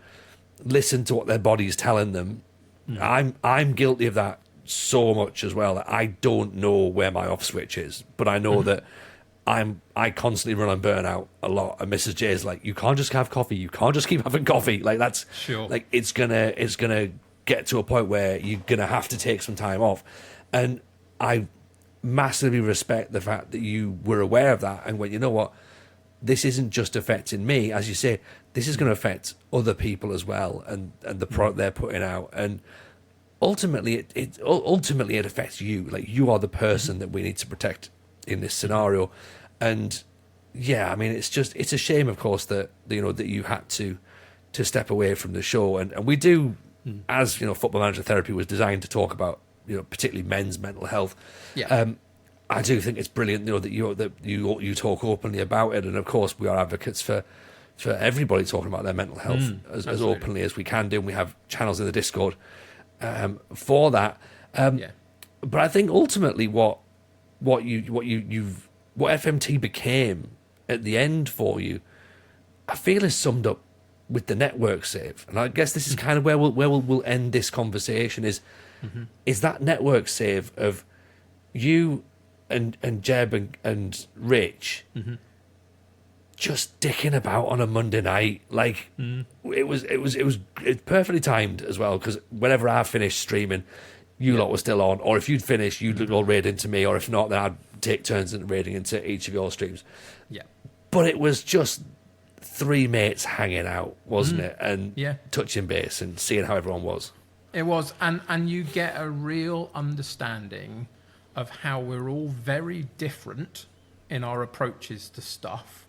listen to what their body's telling them. I'm guilty of that so much as well. I don't know where my off switch is, but I know that I constantly run on burnout a lot. And Mrs. J is like, you can't just have coffee, you can't just keep having coffee. Like that's like it's gonna get to a point where you're gonna have to take some time off. And I massively respect the fact that you were aware of that and went, you know what, this isn't just affecting me, as you say, this is going to affect other people as well, and the product they're putting out, and ultimately it affects you. Like you are the person that we need to protect in this scenario. And yeah, I mean, it's a shame, of course, that you know that you had to step away from the show, and we do, as you know, Football Manager Therapy was designed to talk about, you know, particularly men's mental health. I do think it's brilliant, you know, that you talk openly about it, and of course we are advocates for everybody talking about their mental health as openly as we can do. And we have channels in the Discord for that. But I think ultimately what FMT became at the end for you, I feel is summed up with the network save. And I guess this is kind of where we'll end this conversation is that network save of you and Jeb and Rich just dicking about on a Monday night. Like it was perfectly timed as well, because whenever I finished streaming, you lot were still on, or if you'd finished, you'd all raid into me, or if not, then I'd take turns in raiding into each of your streams. But it was just three mates hanging out, wasn't it? And touching base and seeing how everyone was. It was, and you get a real understanding of how we're all very different in our approaches to stuff,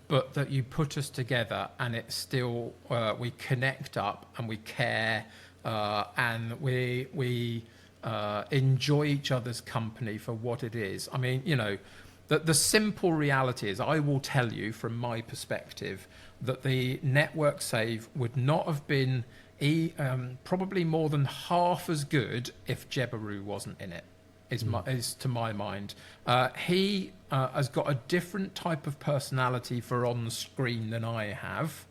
but that you put us together and it's still, we connect up and we care, and we enjoy each other's company for what it is. I mean, you know, The simple reality is, I will tell you from my perspective that the network save would not have been probably more than half as good if Jebaru wasn't in it. Is to my mind. He has got a different type of personality for on screen than I have,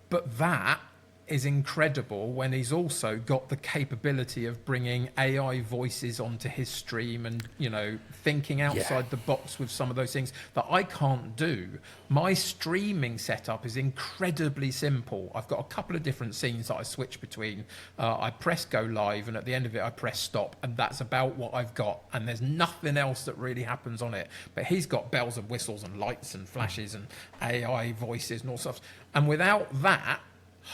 but that is incredible when he's also got the capability of bringing AI voices onto his stream and, you know, thinking outside the box with some of those things that I can't do. My streaming setup is incredibly simple. I've got a couple of different scenes that I switch between. I press go live, and at the end of it I press stop, and that's about what I've got, and there's nothing else that really happens on it. But he's got bells and whistles and lights and flashes and AI voices and all stuff. And without that,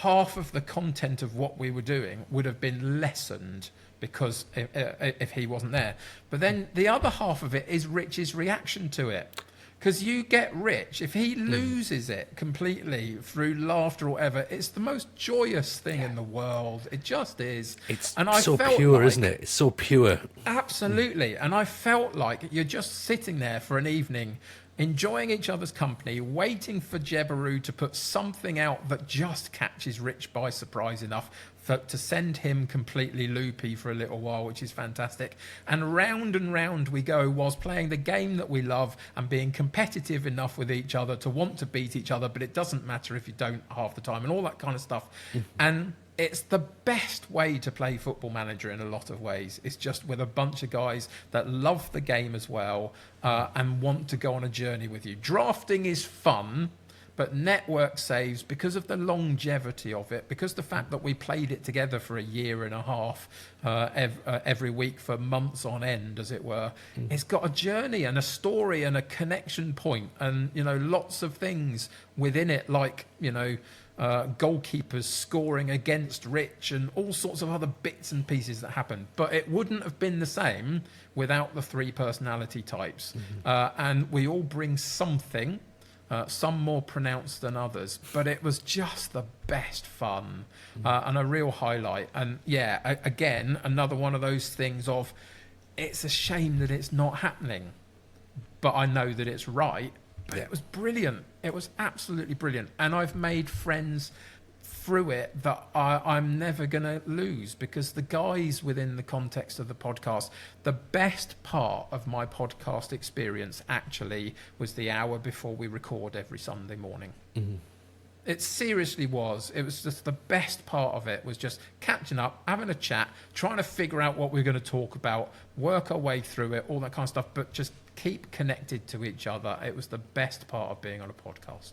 half of the content of what we were doing would have been lessened because if he wasn't there. But then the other half of it is Rich's reaction to it. Because you get Rich, if he loses it completely through laughter or whatever, it's the most joyous thing in the world. It just is. It's and I so felt pure, like, isn't it? It's so pure. Absolutely. And I felt like you're just sitting there for an evening, enjoying each other's company, waiting for Jebaru to put something out that just catches Rich by surprise enough to send him completely loopy for a little while, which is fantastic. And round we go whilst playing the game that we love and being competitive enough with each other to want to beat each other, but it doesn't matter if you don't half the time and all that kind of stuff. And it's the best way to play Football Manager in a lot of ways. It's just with a bunch of guys that love the game as well and want to go on a journey with you. Drafting is fun, but network saves, because of the longevity of it, because the fact that we played it together for a year and a half every week for months on end, as it were, it's got a journey and a story and a connection point and, you know, lots of things within it, like, you know, goalkeepers scoring against Rich and all sorts of other bits and pieces that happen. But it wouldn't have been the same without the three personality types. And we all bring something, some more pronounced than others, but it was just the best fun and a real highlight. And yeah, again, another one of those things of, it's a shame that it's not happening, but I know that it's right. But it was brilliant. It was absolutely brilliant. And I've made friends through it that I'm never going to lose, because the guys within the context of the podcast, the best part of my podcast experience actually was the hour before we record every Sunday morning. It seriously was. It was just the best part of it, was just catching up, having a chat, trying to figure out what we're going to talk about, work our way through it, all that kind of stuff, but just keep connected to each other. It was the best part of being on a podcast.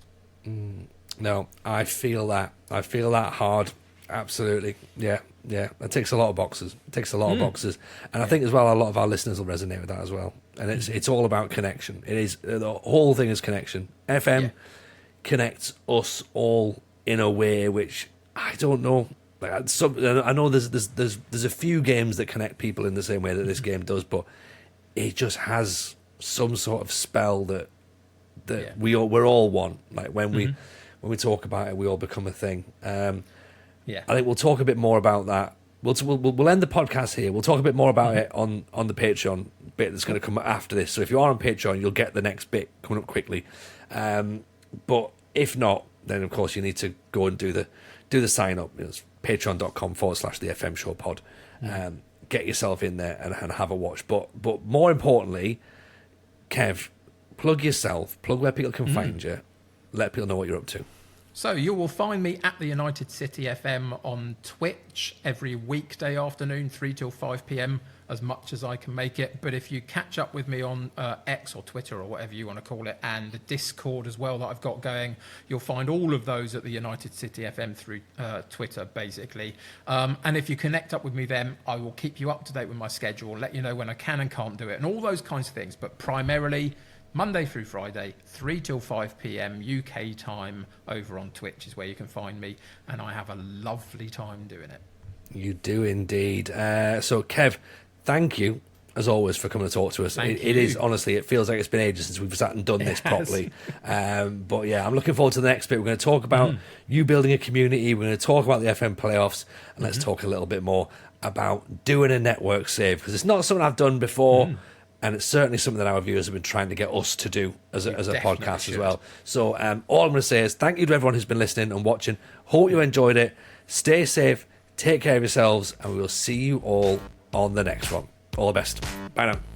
No, I feel that. I feel that hard. Absolutely. Yeah. It takes a lot of boxes. And I think as well, a lot of our listeners will resonate with that as well. And it's all about connection. It is, the whole thing is connection. FM connects us all in a way which I don't know. Like, I know there's a few games that connect people in the same way that this game does, but it just has some sort of spell that we're all one. Like when we talk about it, we all become a thing. I think we'll talk a bit more about that. We'll end the podcast here. We'll talk a bit more about it on the Patreon bit that's going to come after this. So if you are on Patreon, you'll get the next bit coming up quickly. But if not, then of course you need to go and do the sign up. It's patreon.com/the FM Show Pod. Get yourself in there and have a watch. But more importantly, Kev, plug yourself, plug where people can find you, let people know what you're up to. So you will find me at the United City FM on Twitch every weekday afternoon, 3 till 5 p.m, as much as I can make it. But if you catch up with me on X or Twitter or whatever you want to call it, and the Discord as well that I've got going, you'll find all of those at the United City FM through Twitter, basically. And if you connect up with me then, I will keep you up to date with my schedule, let you know when I can and can't do it, and all those kinds of things. But primarily, Monday through Friday, 3 till 5 p.m. UK time over on Twitch is where you can find me, and I have a lovely time doing it. You do indeed. So, Kev, thank you, as always, for coming to talk to us. It is, honestly, it feels like it's been ages since we've sat and done this properly. But yeah, I'm looking forward to the next bit. We're going to talk about you building a community. We're going to talk about the FM playoffs, and let's talk a little bit more about doing a network save, because it's not something I've done before. And it's certainly something that our viewers have been trying to get us to do as a definitely podcast should. as well. So all I'm going to say is thank you to everyone who's been listening and watching. Hope you enjoyed it. Stay safe, take care of yourselves, and we will see you all on the next one. All the best. Bye now.